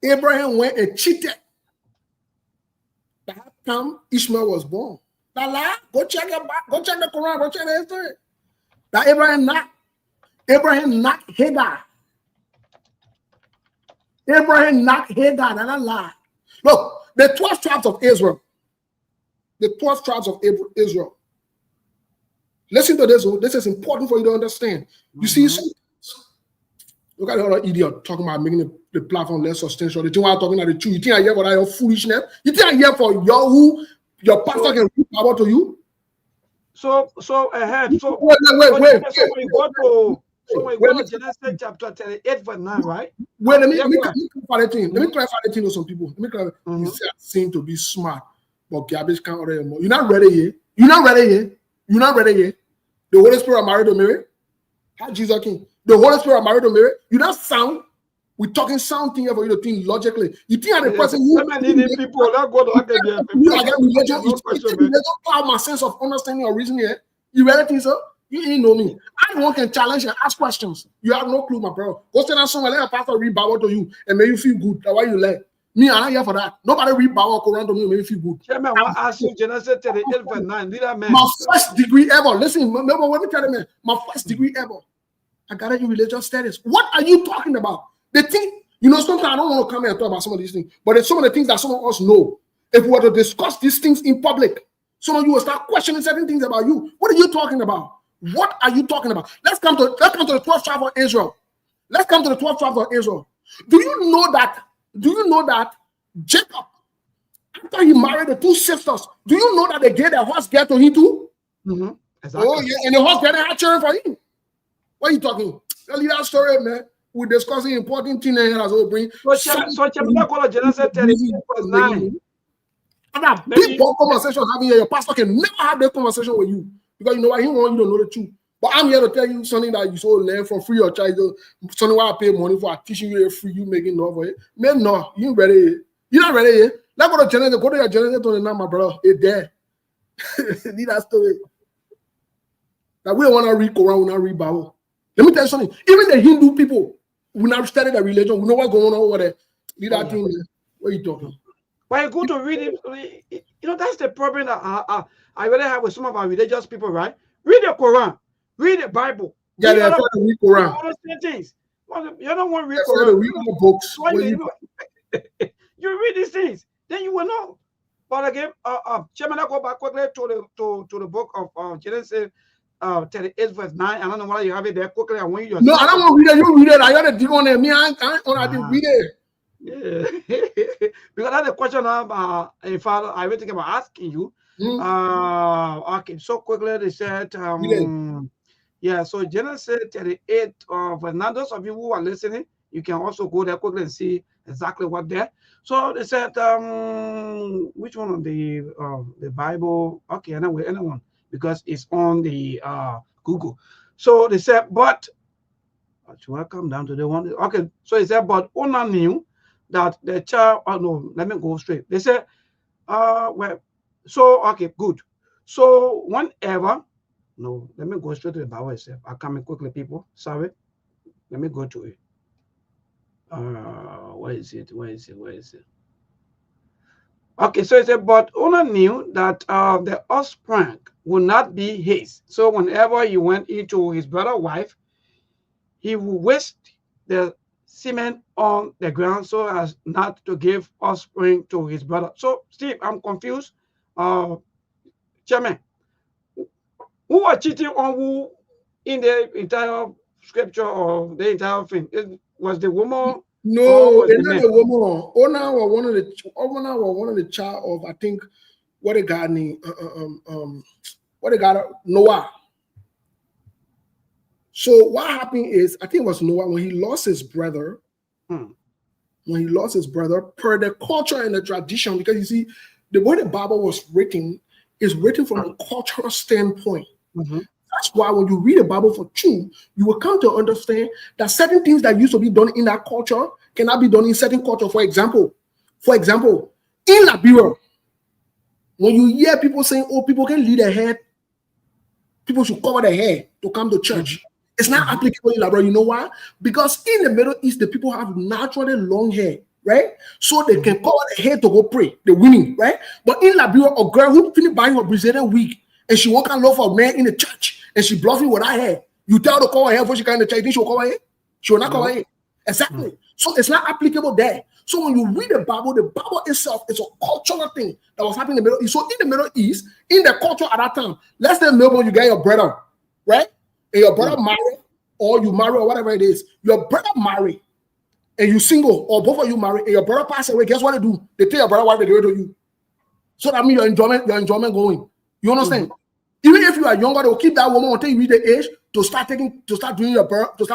Abraham went and cheated. That time Ishmael was born. That lie, go check the Quran, go check the history. That Abraham knocked Hagar. Abraham knocked Hagar. That lie. Look, the 12 tribes of Israel. The 12 tribes of Israel. Listen to this. This is important for you to understand. You see, look at the other idiot talking about making the platform less substantial. The thing I'm talking about the truth. You think I hear for that your foolishness? You think I hear for your pastor can read power to you? So ahead. So wait. So we go to Genesis chapter 38 verse 9, right? Wait, let me clarify the thing. Let me clarify the thing to some people. Let me clarify. You seem to be smart, but garbage can't order more. You're not ready yet. You're not ready yet. The Holy Spirit married to Mary. How Jesus King? The Holy Spirit married to Mary. You not sound. We're talking sound thing here for you to think logically. You think I'm the person who people that go to academia. Religion cloud my sense of understanding or reasoning here. You really think so? You ain't know me. Anyone can challenge and ask questions. You have no clue, my bro. Go stand down somewhere, let a pastor read Bible to you and make you feel good. That's why you like. Me, I'm not here for that. Nobody read Bible Quran to me and make you feel good. Chairman, I ask you Genesis 38 verse 9. My first degree ever. Listen, let me tell you, man. My first degree ever. I got it in religious studies. What are you talking about? The thing, sometimes I don't want to come here and talk about some of these things, but it's some of the things that some of us know. If we were to discuss these things in public, some of you will start questioning certain things about you. What are you talking about? What are you talking about? Let's come to the 12 tribes of Israel. Let's come to the 12 tribes of Israel. Do you know that Jacob, after he married the two sisters, do you know that they gave their horse girl to him too? Exactly. Oh yeah, and the horse girl had children for him. What are you talking? Tell you that story, man. We're discussing important things here as well. Bring so chapter go to Genesis 38 verse 9. And that big conversation having here, your pastor can never have that conversation with you. Because you know what, he want you to know the truth. But I'm here to tell you something that you so learn from free or charge. Something why I pay money for teaching you free, you making love for it. Man, no, you ain't ready yet. You're not ready yet. Let's go to Genesis. Go to your Genesis 29, my brother. It's there. Need that story. That we don't want to read Quran, we not read Bible. Let me tell you something. Even the Hindu people, we not study the religion. We know what's going on over there. Need that thing. What are you talking? When you go to read it, that's the problem that I really have with some of our religious people, right? Read the Quran, read the Bible. Yeah, they have to read Quran. Things. You don't want to read Quran. Read the books. You read these things, then you will know. But again, Chairman, I go back quickly to the book of Genesis 38 verse 9. I don't know whether you have it there quickly. I want you. No, I don't want to read it. You read it. I got to dig on it. Me, I didn't read it. Yeah, because that's the question in fact I was thinking about asking you. Okay, so quickly they said, yeah, so Genesis 38 verse 9. Those of you who are listening, you can also go there quickly and see exactly what there. So they said, which one of the Bible? Okay, anyway, anyone, because it's on the Google. So they said, but should I come down to the one? Okay, so it said, but Ona knew that the child. Oh no, let me go straight. They said, well, so okay, good. So whenever, no, let me go straight to the Bible itself. I'll come in quickly, people. Sorry, let me go to it. Where is it? Okay, so it said, but Ona knew that the offspring would not be his. So whenever he went into his brother's wife, he would waste the semen on the ground so as not to give offspring to his brother. So, Steve, I'm confused. Chairman, who are cheating on who in the entire scripture or the entire thing? Was the woman? No, it's not the woman. Ona was one of the child of, I think, what a guy named Noah. So what happened is, I think it was Noah, when he lost his brother, per the culture and the tradition, because you see, the way the Bible was written is written from a cultural standpoint. That's why when you read the Bible for true, you will come to understand that certain things that used to be done in that culture cannot be done in certain culture. For example, in Liberia, when you hear people saying, "Oh, people can lead their hair, people should cover their hair to come to church," it's not applicable in Liberia. You know why? Because in the Middle East, the people have naturally long hair, right? So they can cover their hair to go pray, the women, right? But in Liberia, a girl who finished buying her Brazilian wig and she walk and love for a man in the church and she bluffing with her hair. You tell her to cover her hair before she come in the church, you think she will cover her hair? She will not cover her hair. Exactly. So it's not applicable there. So when you read the Bible itself is a cultural thing that was happening in the Middle East. So in the Middle East, in the culture at that time, let's say Melbourne, you get your brother, right? And your brother marry, or you marry, or whatever it is. Your brother marry, and you single, or both of you marry, and your brother pass away. Guess what they do? They tell your brother what they do to you. So that means your enjoyment going. You understand? Even if you are younger, they will keep that woman until you reach the age to start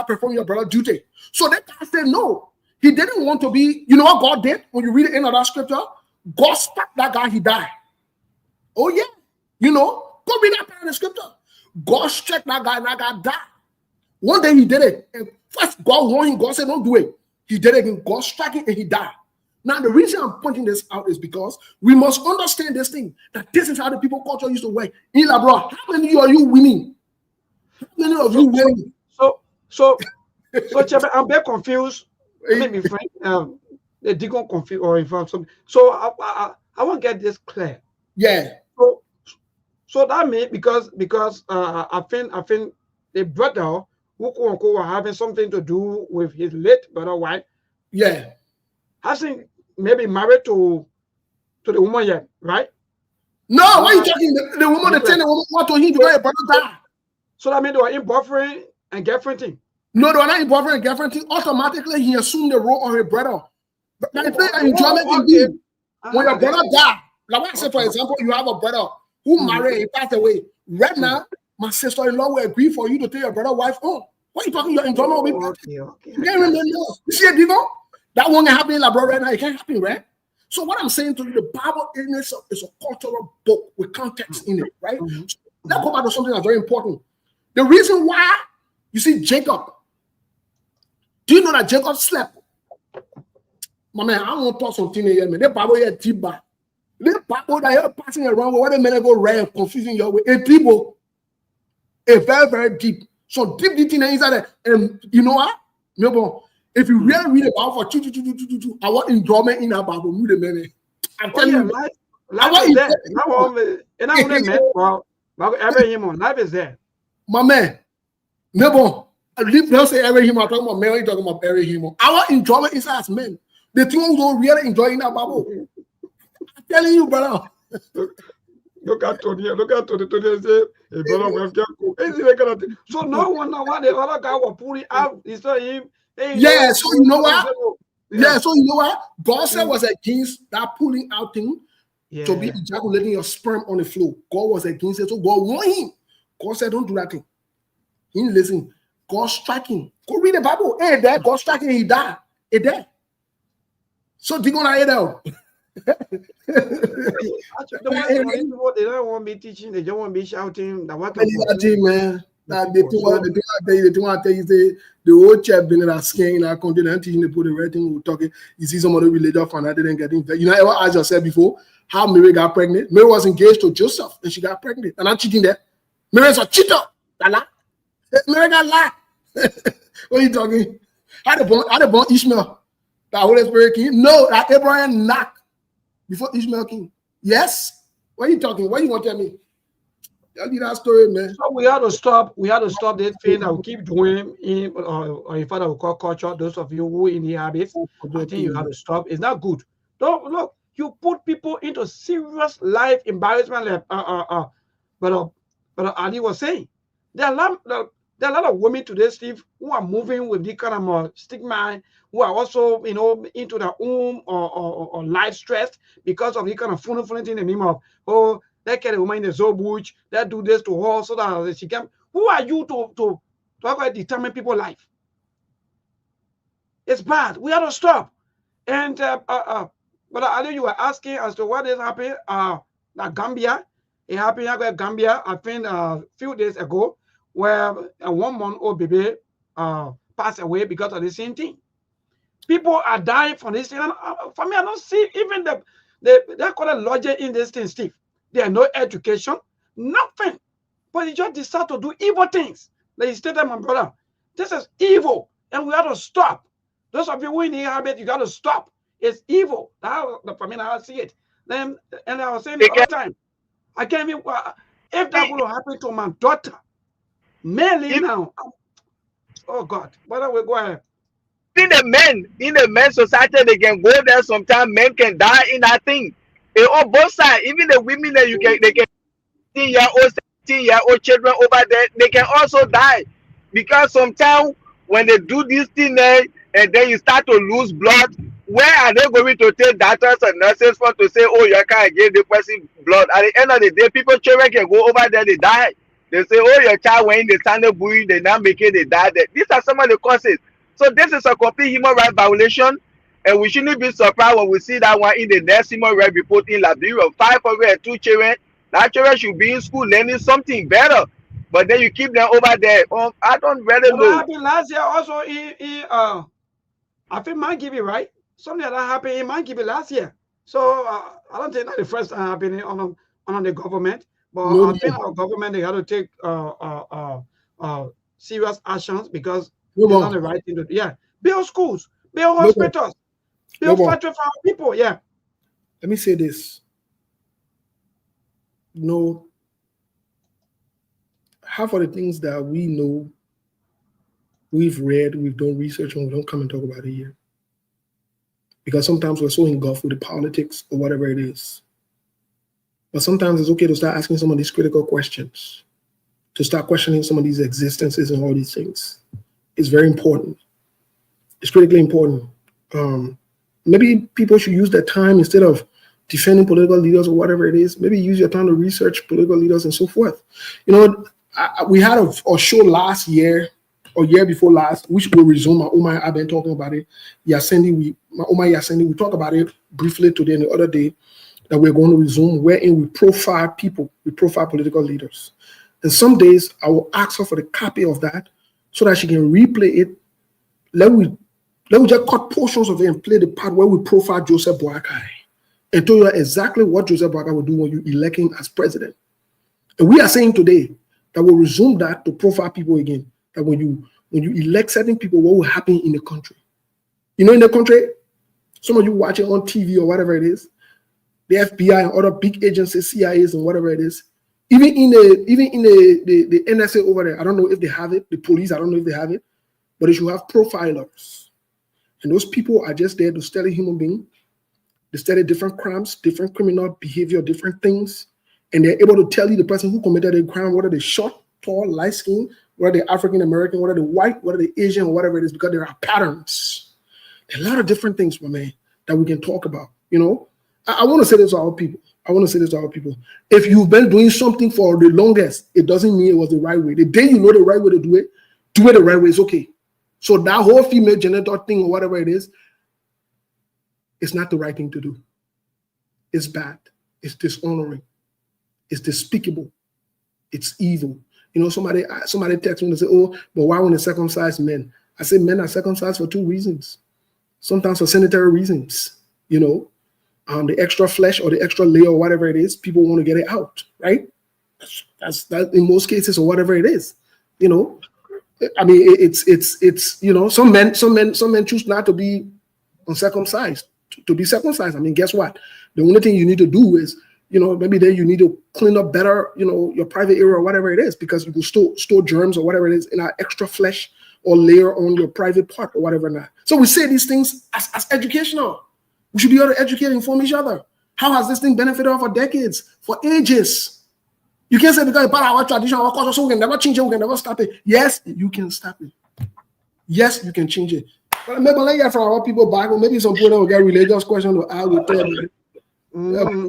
performing your brother duty. So that guy said no. He didn't want to be. You know what God did when you read the end of that scripture? God struck that guy. He died. Oh yeah, you know. Go read that part of the scripture. God struck that guy, and that guy died. One day he did it. And first, God warned him. God said, "Don't do it." He did it again. God struck him, and he died. Now, the reason I'm pointing this out is because we must understand this thing, that this is how the people culture used to work. In Labrador, how many are you winning? How many of you winning? So, Chairman, I'm very confused. Maybe the Deacon confused or informed something. So I want to get this clear. Yeah. So that means because I think the brother who were having something to do with his late brother wife. Yeah. Hasn't maybe married to the woman yet, right? No, why are you talking? The woman, the woman what to him because your brother died. So that means they were in boyfriend and girlfriend thing. No, they were not in boyfriend and girlfriend thing. Automatically, he assumed the role of his brother. But now, enjoyment can be when your brother died. Like when I say, for example, you have a brother who married, he passed away. Right now, my sister-in-law will agree for you to take your brother's wife home. What are you talking? Your enjoyment will be perfect. You can't remember. You see it, Divo? That won't happen in Labrador right now. It can't happen, right? So what I'm saying to you, the Bible is a cultural book with context in it, right? So let's go back to something that's very important. The reason why, you see, Jacob. Do you know that Jacob slept? My man, I want to talk something here, man. The Bible here deep back. The Bible that you're passing around with what a minute go right and confusing your way. A deep, a very, very deep. So deep thing inside there. And you know what? No, if you really read about for I want enjoyment in that Bible. I'm telling you, life is there. And I want to life is there. My man, no, don't say every him. I'm talking about Mary, talking about every him. Our enjoyment is as men. The thing we don't really enjoy in that Bible. I'm telling you, brother. Look at Tony. Tony say, hey, brother, so no one know what the other guy was pulling out. He saw him. Hey, yeah, so you know what? Yeah, so you know what? God said was against that pulling out thing to be ejaculating your sperm on the floor. God was against it. So God warned him. God said, don't do that thing. He didn't listen. God struck him. Go read the Bible. Hey, there, God struck him. He died. He died. So they gonna hear that. They don't want me teaching. They don't want me shouting. That what man. That they want to tell you say the old chap been in that skin, like continent teaching they put the right thing. We're talking. You see some of the religious fan that didn't get infected. You know, ever asked yourself before how Mary got pregnant? Mary was engaged to Joseph and she got pregnant. And I'm cheating there. Mary's a cheater. Mary got lie. What are you talking? How the born Ishmael? That Holy Spirit king? No, that Abraham knocked before Ishmael king. Yes. What are you talking? What you want to tell me? Tell me that story, man. So we had to stop. We had to stop this thing that we keep doing in, or in fact, I will call culture. Those of you who inhabit, I think you have to stop. It's not good. Don't look. You put people into serious life embarrassment. But Ali was saying there are a lot of women today, Steve, who are moving with this kind of stigma, who are also, you know, into their own or life stress because of this kind of funny thing in the name of, oh, they carry a woman in the zoo bush, they do this to her so that she can. Who are you to determine people's life? It's bad. We have to stop. And but I know you were asking as to what is happening. Gambia, it happened at Gambia. I think a few days ago. where a 1 month old baby passed away because of the same thing. People are dying from this thing. And for me, I don't see even they call it logic in this thing, Steve. There are no education, nothing. But you just decide to do evil things. Like you stated, my brother, this is evil, and we have to stop. Those of you who in the habit, you got to stop. It's evil. For me, I see it. Then, and I was saying the other time, I can't even. If that would happen to my daughter, mainly now, oh God, brother, we go ahead. In the men society, they can go there. Sometimes men can die in that thing. On both sides, even the women that they can 15-year-old, 17-year-old children over there, they can also die because sometimes when they do this thing and then you start to lose blood, where are they going to take doctors and nurses for to say, oh, you can't give the person blood? At the end of the day, children can go over there, they die. They say, oh, your child went in the standard buoy, they now make it, they die there. These are some of the causes. So this is a complete human rights violation, and we shouldn't be surprised when we see that one in the next human rights report in Liberia. 502 children. That children should be in school learning something better, but then you keep them over there. I don't really know. That happened last year also I think Mangibi, right? Something that happened in Mangibi last year. So I don't think that's the first time happening on the government, but I think our government, they had to take serious actions because it's not the right thing to do. Yeah, build schools, build hospitals, build factories for our people. Yeah. Let me say this. No, half of the things that we know, we've read, we've done research on, we don't come and talk about it here. Because sometimes we're so engulfed with the politics or whatever it is. But sometimes it's okay to start asking some of these critical questions, to start questioning some of these existences and all these things. It's very important. It's critically important. Maybe people should use their time instead of defending political leaders or whatever it is. Maybe use your time to research political leaders and so forth. You know, we had a show last year or year before last, which will resume. I've been talking about it. Yasendi, we talked about it briefly today and the other day, that we're going to resume, wherein we profile people, we profile political leaders. And some days I will ask her for the copy of that so that she can replay it. Let me just cut portions of it and play the part where we profile Joseph Boakai and tell you exactly what Joseph Boakai will do when you elect him as president. And we are saying today that we'll resume that to profile people again. That when you elect certain people, what will happen in the country? You know, in the country, some of you watch it on TV or whatever it is, the FBI and other big agencies, CIAs and whatever it is, even in the NSA over there, I don't know if they have it, the police, I don't know if they have it, but they should have profilers. And those people are just there to study human beings. They study different crimes, different criminal behavior, different things, and they're able to tell you the person who committed a crime, whether they're short, tall, light skinned, whether they're African American, whether they're white, whether they're Asian, or whatever it is, because there are patterns. There are a lot of different things, my man, that we can talk about. You know, I want to say this to our people. If you've been doing something for the longest, it doesn't mean it was the right way. The day you know the right way to do it the right way. It's okay. So that whole female genital thing or whatever it is, it's not the right thing to do. It's bad. It's dishonoring. It's despicable. It's evil. You know, somebody texts me and say, oh, but why want to circumcise men? I say men are circumcised for two reasons. Sometimes for sanitary reasons, you know, the extra flesh or the extra layer or whatever it is, people want to get it out, right? That's that in most cases or whatever it is, you know. I mean, it's you know, some men choose not to be uncircumcised, to be circumcised. I mean, guess what? The only thing you need to do is, you know, maybe then you need to clean up better, you know, your private area or whatever it is, because you can store germs or whatever it is in our extra flesh or layer on your private part or whatever not. So we say these things as educational. We should be able to educate and inform each other. How has this thing benefited us for decades, for ages? You can't say because it's part of our tradition, our culture, so we can never change it, we can never stop it. Yes, you can stop it. Yes, you can change it. But maybe like that from our people back, or maybe some people will get religious questions to ask with them.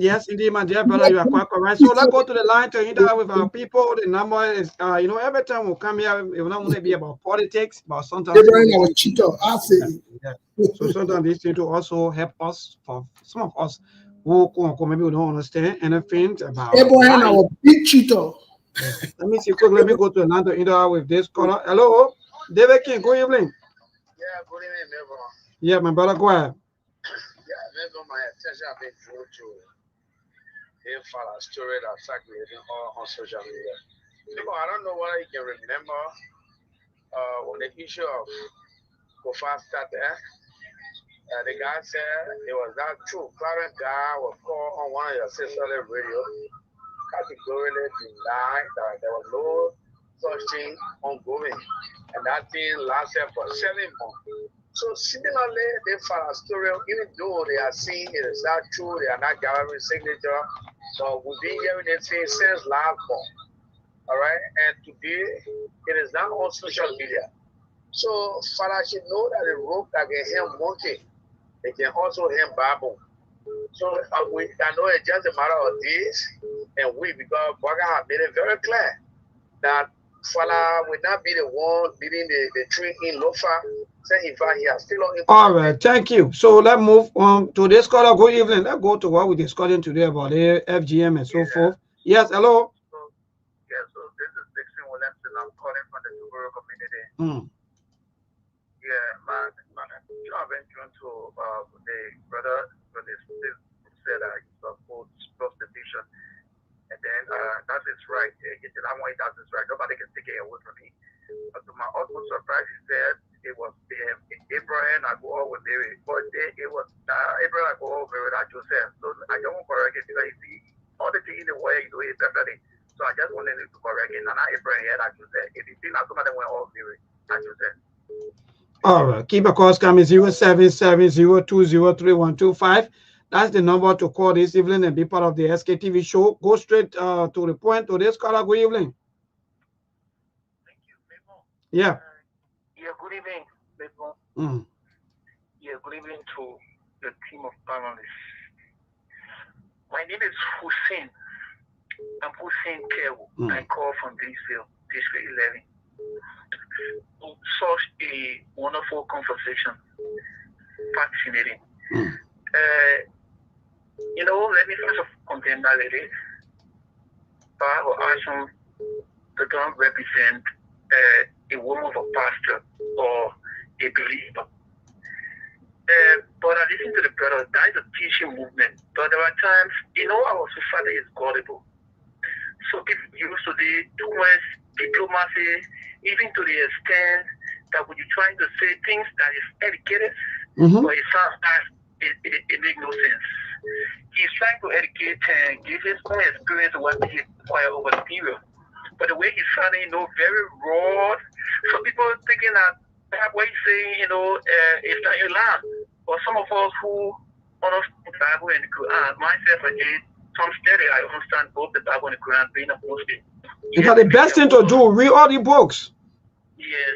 Yes, indeed, my dear brother, you are quite correct. So let's go to the line to interact with our people. The number is, you know, every time we come here, it will not only be about politics, but sometimes so sometimes this thing to also help us, for some of us who maybe we don't understand anything about Abraham, our big cheater. Let me see quick. Let me go to another interview with this caller. Hello, David King. Good evening. Yeah, good evening, neighbor. Yeah, my brother, go ahead. Yeah, neighbor, my attention has been drawn to a father story that's circulating on social media. Neighbor, I don't know whether you can remember when the issue of Kofa started. The guy said it was that true. Clarence guy was called on one of your sisterly radio, categorically denied that there was no such thing ongoing, and that thing lasted for 7 months. So similarly, they filed a story, even though they are saying it is not true, they are not gathering signature, but we've been hearing it since last month. All right, and today it is now on social media. So Father should know that the rope that can him monkey, it can also him Bible. So I know it's just a matter of days and weeks, because Baga have made it very clear that Father will not be the one leading the tree in Lofa. Say in fact he has still on. All right, thank you. So let's move on to this caller. Good evening. Let's go to what we're discussing today about FGM and so forth. Yes, hello. So this is Dixon Williamson. I'm calling from the Tuguru community. Yeah, man, I've been trying to the brother when they said that you support prostitution, and then that is right. I want that is right. Nobody can take it away from me. But to my utmost surprise, he said it was Abraham I go over married, but it was Abraham I go over married at Joseph. So I don't want to correct it because you see all the things in the way you do it perfectly. So I just wanted to correct it. And not Abraham had at Joseph. If you see now somebody went all married at Joseph. All right, keep a call coming 0770203125. That's the number to call this evening and be part of the SKTV show. Go straight to the point to this caller. Good evening. Thank you, people. Yeah. Yeah, good evening, people. Yeah, good evening to the team of panelists. My name is Hussein. I'm Hussein Kewu. I call from District 11. Such a wonderful conversation. Fascinating. Let me first of all condemn that lady. Bible action that don't represent a woman of a pastor or a believer. But I listen to the brother, that is a teaching movement. But there are times, our society is gullible. So people use today too much diplomacy, even to the extent that when you're trying to say things that is educated, but it sounds like it makes no sense. He's trying to educate and give his own experience of what he acquired over the period. But the way he's sounding, very raw. Some people are thinking that what he's saying, it's not a lie. But some of us who understand the Bible and the Quran, myself again, some steady, I understand both the Bible and the Quran being a Muslim. Because the best thing to do, read all the books. Yes,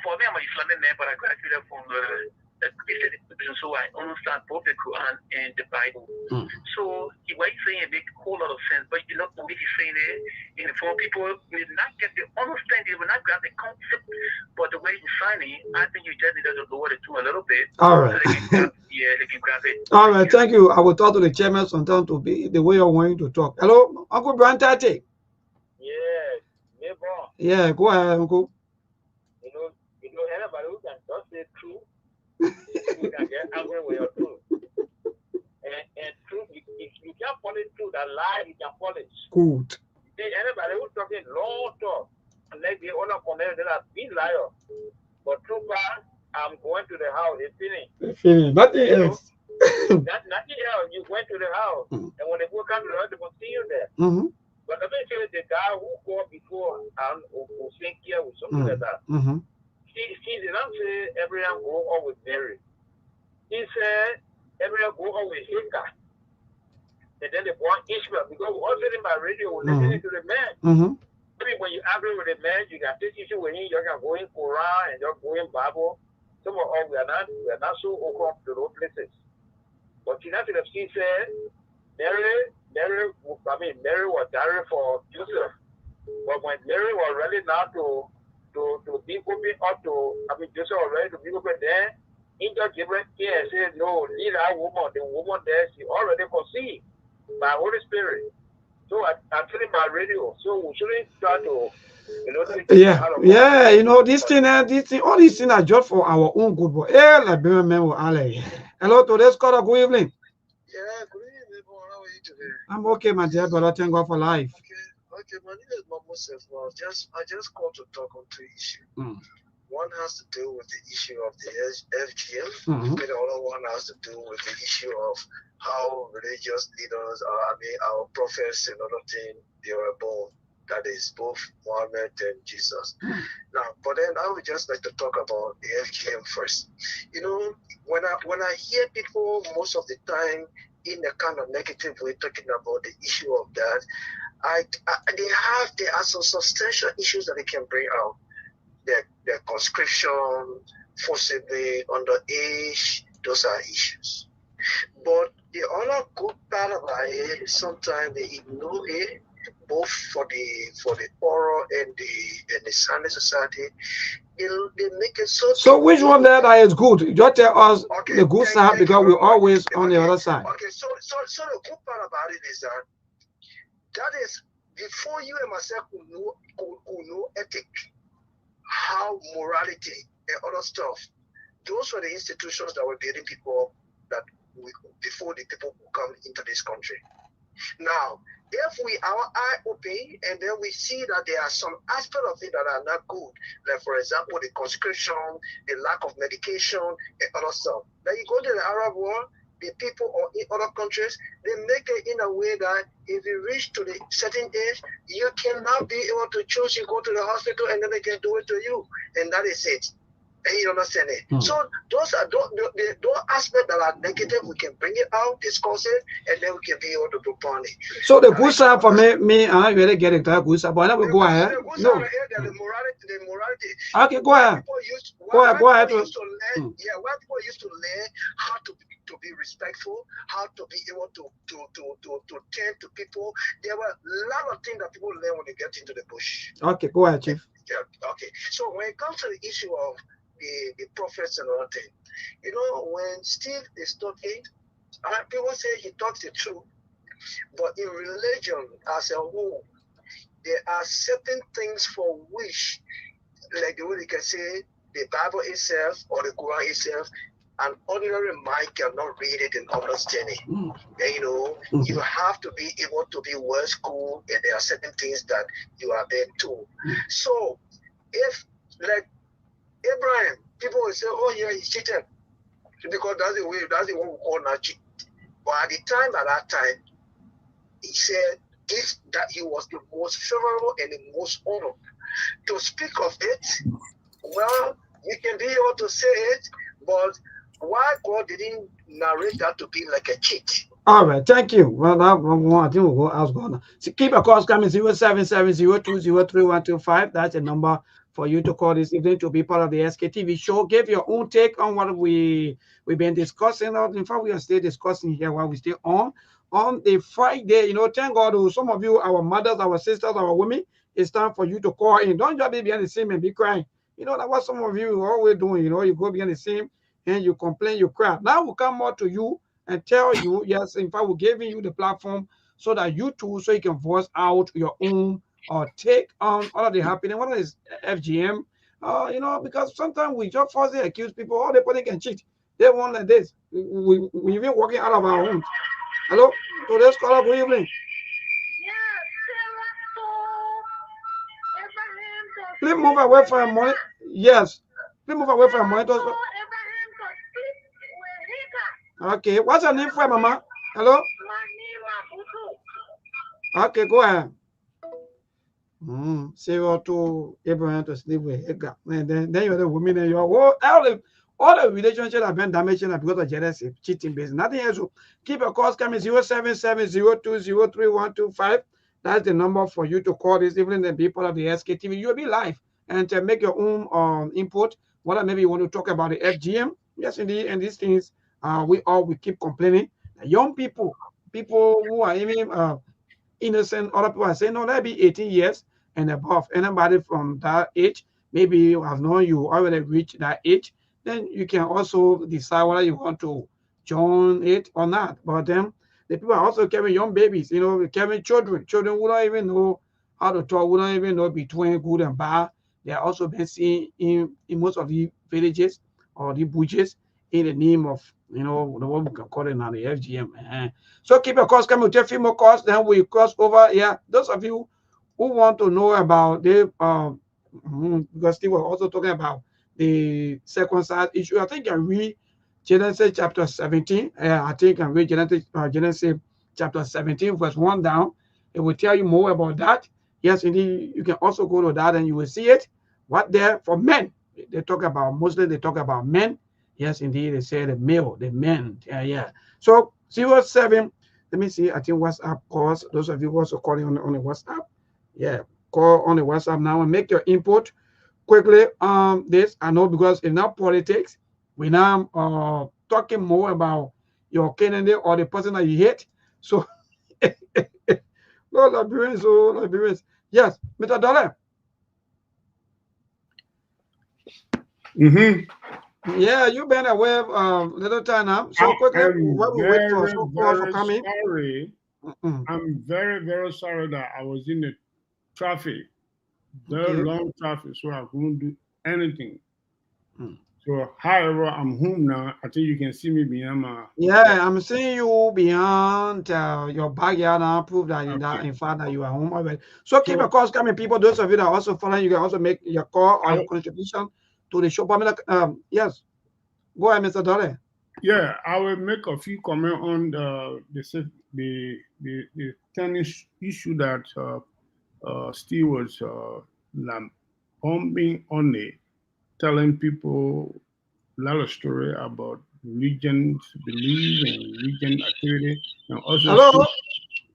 for me, I'm an Islamic man, but I graduated from the Christian institution, so I understand both the Quran and the Bible. So what he's saying makes a whole lot of sense, but the way he's saying it, for people will not get the understanding, will not grab the concept, but the way he's signing, I think you just need to lower the tone a little bit. All right. So they can grab it. All right, thank you. I will talk to the chairman sometime to be the way I want you to talk. Hello, Uncle Brian Tate. Yeah, neighbor. Yeah, go ahead, Uncle. Anybody who can just say true, you can get angry with your truth. And truth, if you can't follow truth, that lie, you can follow it. Good. Anybody who's talking long talk, unless they all are condemned, they are big liar. But true part, I'm going to the house, it's finished. Nothing else. Nothing else. You went to the house, and when they go come to the house, they will see you there. But eventually, the guy who called before and who think here with something like that. He did not say everyone go on with Mary. He said everyone go on with Hagar. And then they born Ishmael, because we also in my radio, we're listening to the man. Maybe when you argue with the man, you can take issue with him, you can go in Quran and you're going Bible. Some of us we are not so open to those places. But you know, he said Mary was diary for Joseph. But when Mary was ready now to be open up to, Joseph was ready to be open there, Angel Gabriel came and said, no, leave that woman. The woman there, she already conceived by Holy Spirit. So I tell him my radio. So we shouldn't try to, yeah, you know, this thing, all these things are just for our own good. But Liberia men will alley. Hello, today's caller. Good evening. Yeah, good evening. How are you today? I'm okay, my dear brother. Thank God for life. Okay. My name is Moses. I just called to talk on two issues. One has to do with the issue of the FGM, and the other one has to do with the issue of how religious leaders, our prophets and other things, they were born. That is both Muhammad and Jesus. Now, but then I would just like to talk about the FGM first. You know, when I hear people most of the time in a kind of negative way talking about the issue of that, there are some substantial issues that they can bring out. Their conscription, forcibly underage, those are issues. But the other good part about it, sometimes they ignore it, both for the poor and the Sunday society. They make it so. So which one that is good? Just tell us the good side, because we're always on the other side. Okay, so the good part about it is that is before you and myself could know ethics, how morality and other stuff. Those were the institutions that were building people before the people who come into this country. Now, if our eye open and then we see that there are some aspects of it that are not good, like for example the conscription, the lack of medication and other stuff. Then you go to the Arab world, the people or in other countries, they make it in a way that if you reach to the certain age, you cannot be able to choose. You go to the hospital and then they can do it to you, and that is it. And you understand it. So those aspects that are negative, we can bring it out, discuss it, and then we can be able to propon it. So the good side for me, I really get it. Good side, but I never go ahead. No. The morality. Okay, go ahead. Go ahead. Where people used to learn how to be respectful, how to be able to tend to people. There were a lot of things that people learn when they get into the bush. Okay, go ahead, Chief. Yeah, okay. So when it comes to the issue of the prophets and all that, you know, when Steve is talking, people say he talks the truth, but in religion as a whole, there are certain things for which, like the way you can say, the Bible itself or the Quran itself, an ordinary mind cannot read it and understand it. And you know, you have to be able to be well schooled, and there are certain things that you are there too. So if, like Abraham, people will say, oh yeah, he cheated, because that's the one we call not cheat. But at that time, he said that he was the most favorable and the most honored. To speak of it, well, you can be able to say it, but why God didn't narrate that to be like a cheat? All right, thank you. Well, I think we'll go out going. So keep a call coming 0770203125. That's the number for you to call this evening to be part of the SKTV show. Give your own take on what we've been discussing. In fact, we are still discussing here while we stay on the Friday. You know, thank God, some of you, our mothers, our sisters, our women, it's time for you to call in. Don't just be behind the scene and be crying. You know, that's what some of you are always doing. You know, you go behind the scene and you complain, you cry. Now we'll come more to you and tell you, yes, in fact, we're giving you the platform so that you too, so you can voice out your own take on all of the happening. What is FGM? You know, because sometimes we just falsely accuse people, oh, the person can cheat. They want like this. We've been working out of our homes. Hello? So let's call up. Good evening. Please move away from a monitor. Yes. Please move away from a monitor. Okay. What's your name for, Mama? Hello? Okay, go ahead. Say to Abraham to sleep with Hagar. And then you're the woman and you're all the relationships have been damaged because of jealousy, cheating based. Nothing else. Keep your calls coming 0770203125. That's the number for you to call this evening and be part of the SKTV. You'll be live and to make your own input. Whether maybe you want to talk about the FGM. Yes, indeed. And these things we keep complaining. Young people who are even innocent, other people are saying, no, let be 18 years and above. Anybody from that age, maybe you have known you already reached that age, then you can also decide whether you want to join it or not. But then the people are also carrying young babies, carrying children who don't even know how to talk, who don't even know between good and bad. They are also been seen in most of the villages or the bushes in the name of, the what we can call it now, the FGM. So keep your course coming, take a few more course, then we cross over. Yeah, those of you who want to know about the, because Steve was also talking about the circumcised issue. I think I read Genesis chapter 17. I think I read Genesis chapter 17, verse 1 down. It will tell you more about that. Yes, indeed, you can also go to that and you will see it. What there for men? They talk about Muslims, they talk about men. Yes, indeed, they say the male, the men. Yeah. So 07, let me see. I think WhatsApp calls. Those of you who also calling on the WhatsApp. Yeah, call on the WhatsApp now and make your input quickly. This I know because in our politics, we now talking more about your candidate or the person that you hate. So no Liberians, oh Liberians. Yes, Mr. Dollar. Yeah, you've been away little time now. So quickly, what we wait for so calls for coming. Sorry. I'm very, very sorry that I was in the traffic, very long traffic, so I couldn't do anything. So, however, I'm home now. I think you can see me behind my. Yeah, I'm seeing you beyond your backyard now. Prove that in fact that you are home already. So keep your calls coming, people. Those of you that are also following, you can also make your call or your contribution to the show. Yes, go ahead, Mr. Dollar. Yeah, I will make a few comments on the tennis issue that Steve was pumping on it, telling people a lot of story about religions, belief, and religion activity, and also. Hello.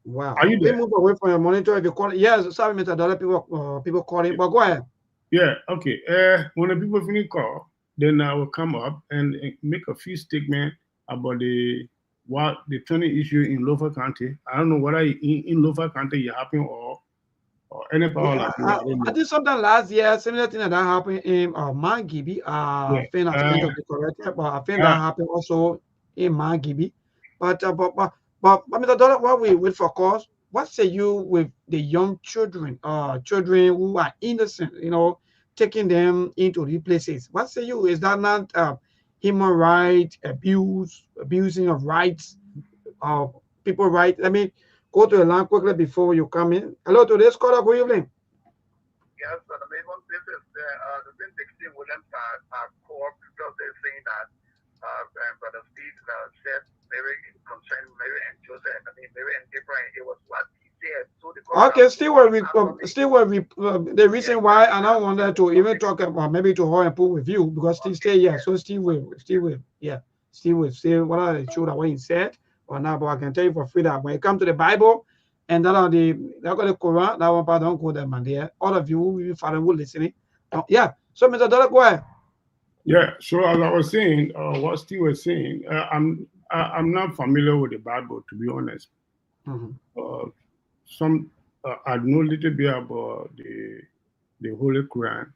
Wow. Are you there? Please move away from your monitor if you call. Yes, sorry, Mr. Dollar. People calling, but go ahead. Yeah. Okay. When the people finish call, then I will come up and make a few statements about the tennis issue in Lofa County. I don't know whether in Lofa County it happened or any part like that. I did something last year, similar thing that happened in Mangibi. I think I forget to be corrected, but I think that happened also in Mangibi. But Mr. Dollar, while we wait for calls, what say you with the young children, children who are innocent, taking them into these places? What say you? Is that not human rights abusing of rights, people rights? Let me go to the line quickly before you come in. Hello, today's caller. Good evening. Yes, but the main one is the thing they with them are core because they're saying that Brother Steve said maybe concerning Mary and Joseph, Mary and Abraham, it was what he said. So the reason why I don't want to even talk about maybe to her and put with you because Steve stay here, so Steve will say what are the truth what he said or not, but I can tell you for free that when it comes to the Bible and that are the Quran, that one part don't go there, man. There, all of you who follow who listening, yeah. So Mr. Dollar, go ahead. Yeah. So as I was saying, what Steve was saying, I'm not familiar with the Bible, to be honest. I know a little bit about the Holy Quran,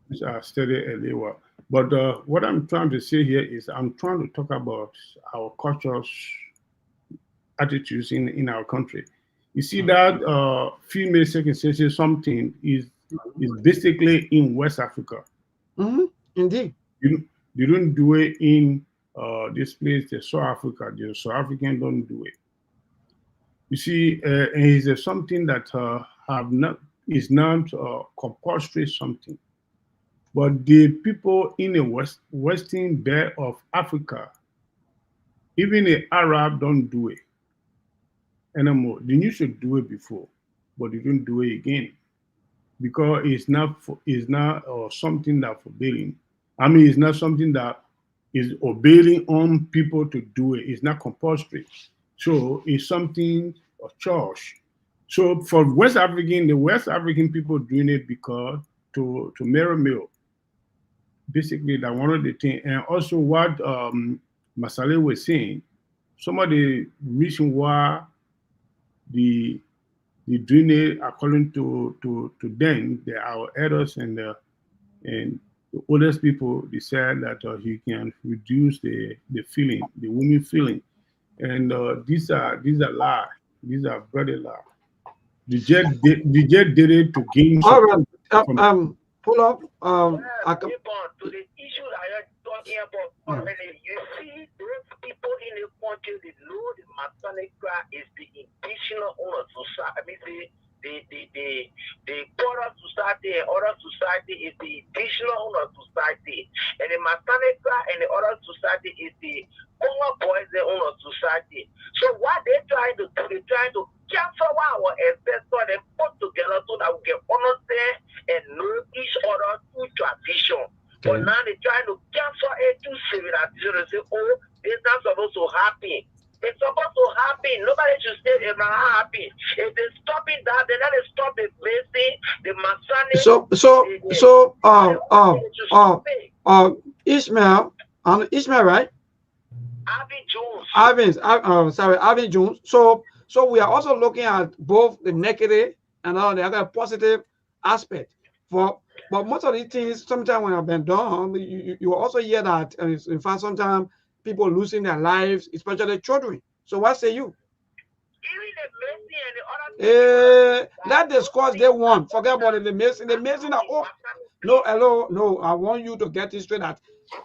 which I studied earlier. But what I'm trying to say here is I'm trying to talk about our cultural attitudes in our country. You see that female circumcision something is basically in West Africa. Indeed. You don't do it in this place, the South Africa. The South African don't do it. You see, it's something that is not compulsory something. But the people in the western belt of Africa, even the Arab don't do it anymore. They used to do it before, but they don't do it again because it's not something that forbidden. It's not something that is obeying on people to do it. It's not compulsory. So it's something of church. So for the West African people doing it because to marry male. Basically, that one of the things, and also what Masale was saying, some of the reason why the doing it according to them, our elders and the oldest people, they said that he can reduce the feeling, the women feeling. And these are lie. These are bloody lie. The jet did it to gain All right. support from. Hold up. To the issue that you're talking about already, you see those people in the country, they know the Masanika is the indigenous owner society. I mean, the poorer society and other society is the indigenous owner society, and the Masanika and the other society is the owner boys the owner society. So what they trying to do, they trying to cancel our ancestors and put together so that we can understand and know each other through tradition. But now they're trying to cancel it through civilization and say, oh, it's not supposed to happen. It's supposed to happen. Nobody should say it's not happen. If they're stopping that, then let us stop the blessing, the Masonic. Ishmael, Ishmael, right? Alvin Jones. So we are also looking at both the negative and all the other positive aspect. But most of these things, sometimes when I've been done, you also hear that in fact sometimes people losing their lives, especially children. So what say you? That discourse they want. Forget about it. The Mason are oh no, hello, no. I want you to get this straight that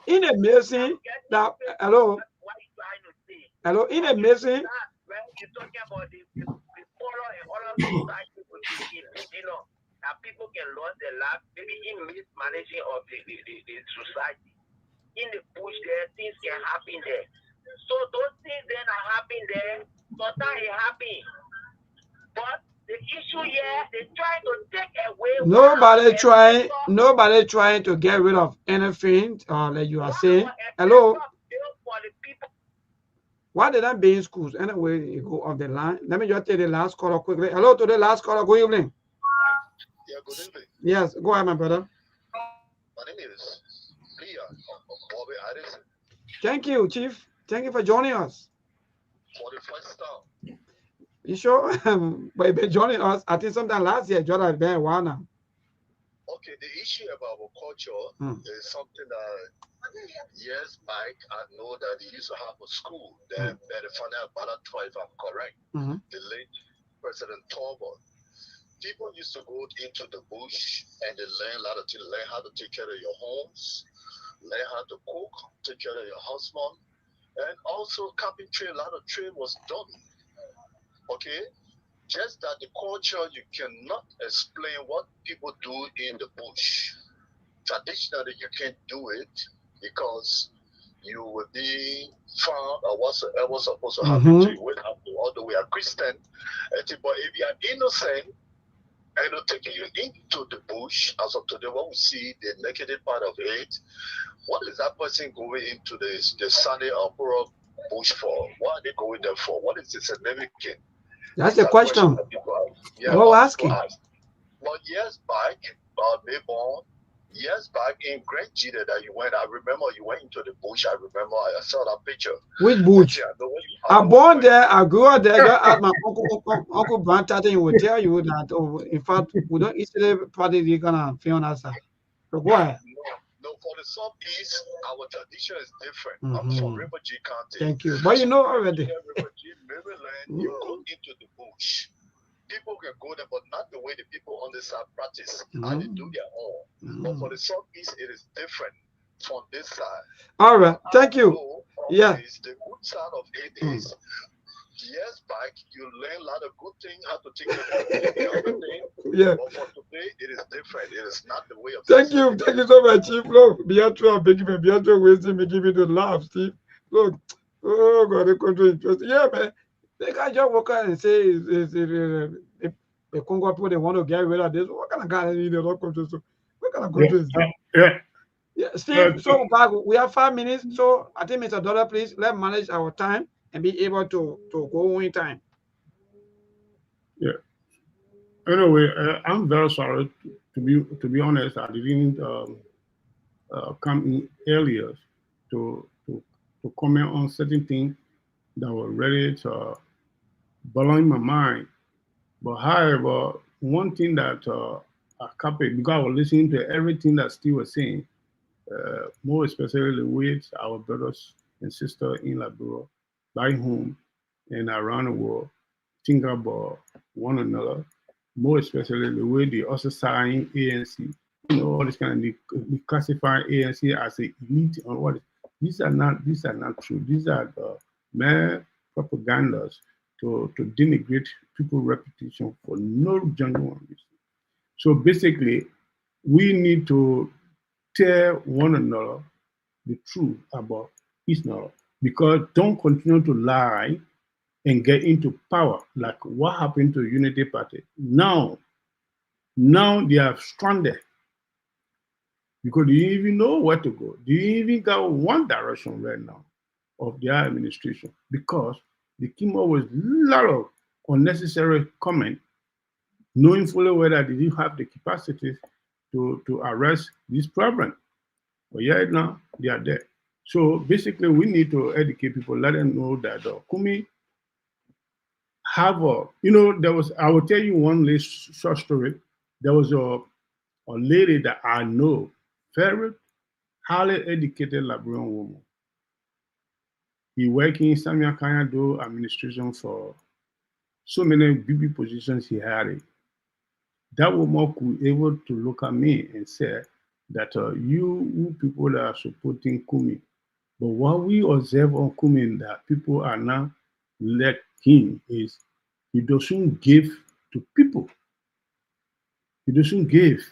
in a Mason that hello, in a Mason. You're talking about the poor and other society will be that people can lose their life, maybe in mismanaging of the society. In the bush there, things can happen there. So those things then are happening there, sometimes it happens. But the issue here, they try to take away nobody trying to get rid of anything, like you are saying. Hello. Why did I be in schools? Anyway, you go off the line. Let me just take the last caller quickly. Hello to the last caller. Good evening. Yeah, good evening. Yes, go ahead, my brother. My name is Leon Bobby Addison. Thank you, Chief. Thank you for joining us. For the first time. You sure? But you've been joining us, I think sometime last year, Jordan has been a while now. Okay, the issue about our culture is something that years back, I know that they used to have a school there, Medifania Balatua, if I'm correct, the late President Torvald. People used to go into the bush and they learn a lot of things, learn how to take care of your homes, learn how to cook, take care of your husband, and also carpentry, a lot of trade was done. Okay? Just that the culture, you cannot explain what people do in the bush. Traditionally, you can't do it because you will be found or whatsoever supposed to happen to you. Will happen, although we are Christian. But if you are innocent and not taking you into the bush, as of today, what we see, the negative part of it, what is that person going into the Sunday Opera bush for? What are they going there for? What is the significance? That's the question. We're asking. Well, years back, years back in Great Jita that you went, I remember you went into the bush. I remember I saw that picture. Which bush? I born there, I grew up there. I got my uncle Branta, he will tell you that. Oh, in fact, we don't easily probably gonna film us. So go ahead. No, for the Southeast, our tradition is different. I'm from River G County. Thank you. But you know already. River G, Maryland, you go into the bush. People can go there, but not the way the people on this side practice. How they do their own. But for the Southeast, it is different from this side. All right. Thank you. Yeah. The good side of it is, years back, you learn a lot of good things, how to take care of everything. Yeah. But for today, it is different. It is not the way of. Thank you so much, Chief. Look, Beatrice, Beatrice wasting me, give me the laugh, Steve. Look, oh God, the country is interesting. Yeah, man. They can't just walk out and say the Congo people they want to get rid of this. What kind of guy is the country? So what kind of country is that? Yeah, Steve. So we have 5 minutes. So I think Mr. Dollar, please let's manage our time and be able to go in time. Yeah. Anyway, I'm very sorry. To be honest, I didn't come in earlier to comment on certain things that were ready to blowing my mind. But however, one thing that I copied, because I was listening to everything that Steve was saying, more especially with our brothers and sisters in Liberia, back home, and around the world think about one another, more especially the way they also sign ANC. You know, all this kind of they classify ANC as a elite or what? These are not true. These are the mere propagandas to denigrate people's reputation for no genuine reason. So basically, we need to tell one another the truth about each other, because don't continue to lie and get into power like what happened to Unity Party. Now they are stranded because they didn't even know where to go. They didn't even got one direction right now of their administration because they came up with a lot of unnecessary comment, knowing fully well that they didn't have the capacity to arrest this problem. But yet now they are there. So basically, we need to educate people, let them know that Kumi have a, I will tell you one short story. There was a lady that I know, very highly educated Liberian woman. He worked in Samia Kanyado administration for so many big positions he had. That woman could be able to look at me and say that you people that are supporting Kumi, but what we observe on Kumi that people are now let him is he doesn't give to people. He doesn't give.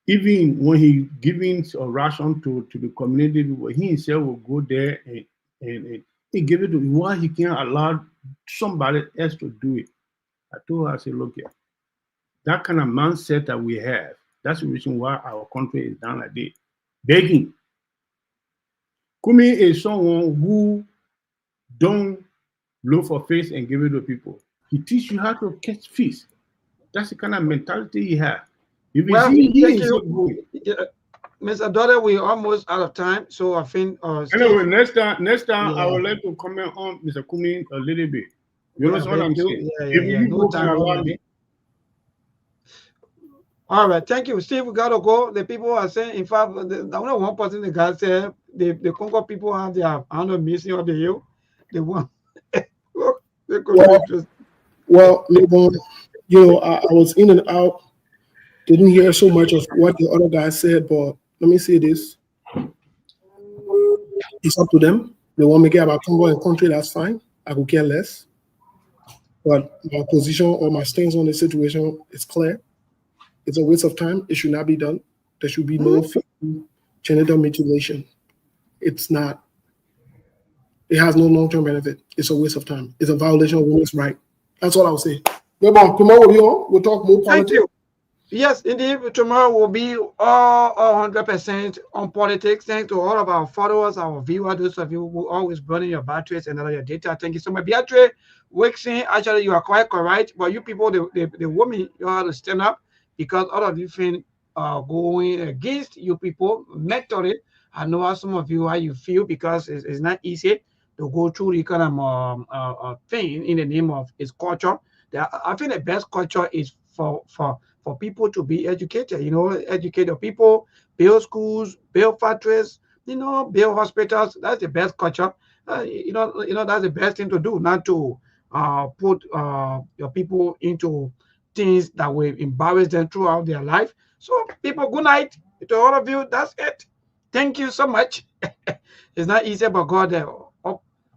Even when he giving a ration to the community, he himself will go there and he give it to him. Why he can't allow somebody else to do it? I told her, I said, look here, that kind of mindset that we have, that's the reason why our country is down like this. Begging. Kumi is someone who don't look for face and give it to people. He teach you how to catch fish. That's the kind of mentality he has. Well, thank you. Mr. Dollar, we're almost out of time, so I think. Anyway, next time, yeah. I would like to comment on Mr. Kumi a little bit. You know what I'm saying? No time. All right, thank you, Steve. We gotta go. The people are saying, in fact, the only one person the guy said the Congo people have their missing of the hill. They want. Well, I was in and out. Didn't hear so much of what the other guy said, but let me say this. It's up to them. They want to make it about Congo and country, that's fine. I could care less. But my position or my stance on the situation is clear. It's a waste of time. It should not be done. There should be no genital mutilation. It's not. It has no long-term benefit. It's a waste of time. It's a violation of women's rights. That's all I'll say. Tomorrow we'll talk more politics. Thank you. Yes, indeed. Tomorrow will be all 100% on politics. Thanks to all of our followers, our viewers, those of you who always burning your batteries and all your data. Thank you so much. Beatrice Wixing, actually, you are quite correct. But you people, the women, you have to stand up because all of you think going against you people mentally. I know how some of you, how you feel, because it's not easy to go through the kind of thing in the name of its culture. I think the best culture is for people to be educated, educate the people, build schools, build factories, build hospitals. That's the best culture. That's the best thing to do, not to put your people into things that will embarrass them throughout their life. So people, good night to all of you. That's it. Thank you so much. It's not easy, but God,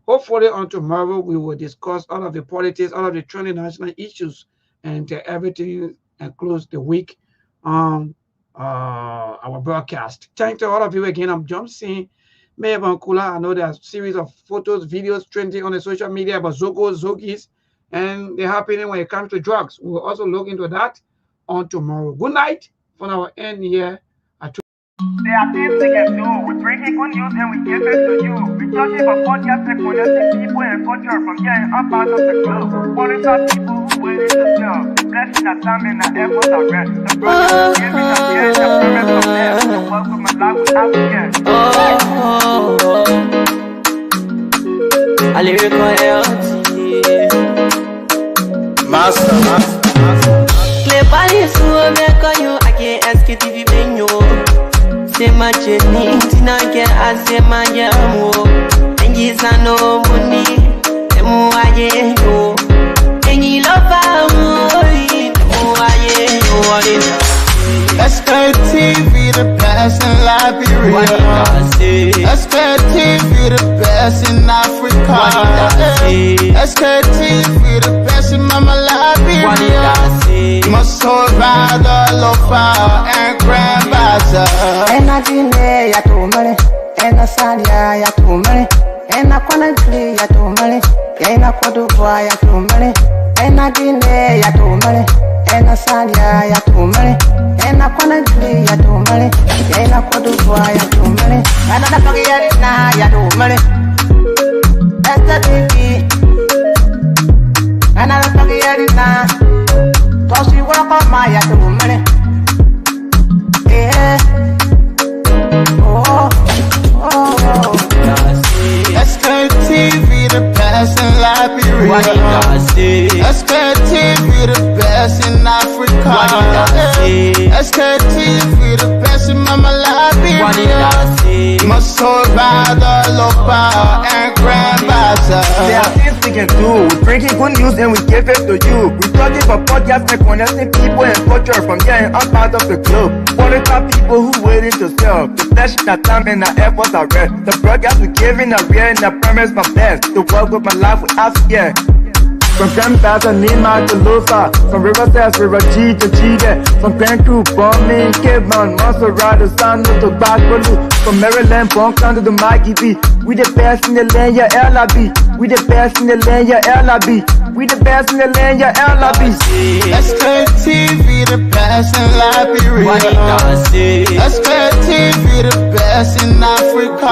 hopefully on tomorrow we will discuss all of the politics, all of the trending national issues, and everything, and close the week on our broadcast. Thanks to all of you again. I'm John C. Mayor Vancouver. I know there's a series of photos, videos trending on the social media about Zogis, and they're happening when it comes to drugs. We'll also look into that on tomorrow. Good night from our end here. There are things we can do. We bring in good news and we give it to you. We touch it for podcast and connecting people and culture from here and up out of the globe. Monitor people who willing to serve. Blessing that time and the efforts are rest. The brothers giving us here and the promise of them. The welcome and life we have here. I lyrical health. Master. Play body so make you I can't ask you if you been you. Say my journey, tina get I say my yamo. And yes I know money. Emuaye yo, Enyi lofa moi, Emuaye yo. Sktv, the best in Liberia. Sktv, the best in Africa. Sktv, the best in Mama Liberia. Must survive the lofa and grandbaza. Ena dine ya tumale, ena salia ya tumale, ena kwanagli ya tumale, ena kodubwa ya tumale, ena dine ya tumale, ena salia ya tumale, ena kwanagli ya tumale, ena kodubwa ya tumale, ena napagiyarina ya tumale, Sktv, ena napagiyarina, tosi wakoma ya tumale. Sktv, the best in Liberia. Sktv, the best in Africa. Sktv, the best in Mama Liberia. Must survive the lopa and grandbaza. There are things we can do. We bring in good news and we give it to you. We talking for podcasts and connecting people and culture from here and out part of the globe. Qualified people who waiting to sell. The flesh, the time, and the efforts are rest. The broadcast we giving are real and the premise my best. To work with my life without fear. From Grandfather, Nima to Lufa. From Riverside, River G to Chile. From Grand Crew, Bombing, Kidman, Montserrat, San to Bacalu. From Maryland, Bonk to the Mikey B. We the best in the land, yeah, LIB. We the best in the land, yeah, LIB. We the best in the land, yeah, LIB. Sktv, the best in Liberia. Sktv, the best in Africa.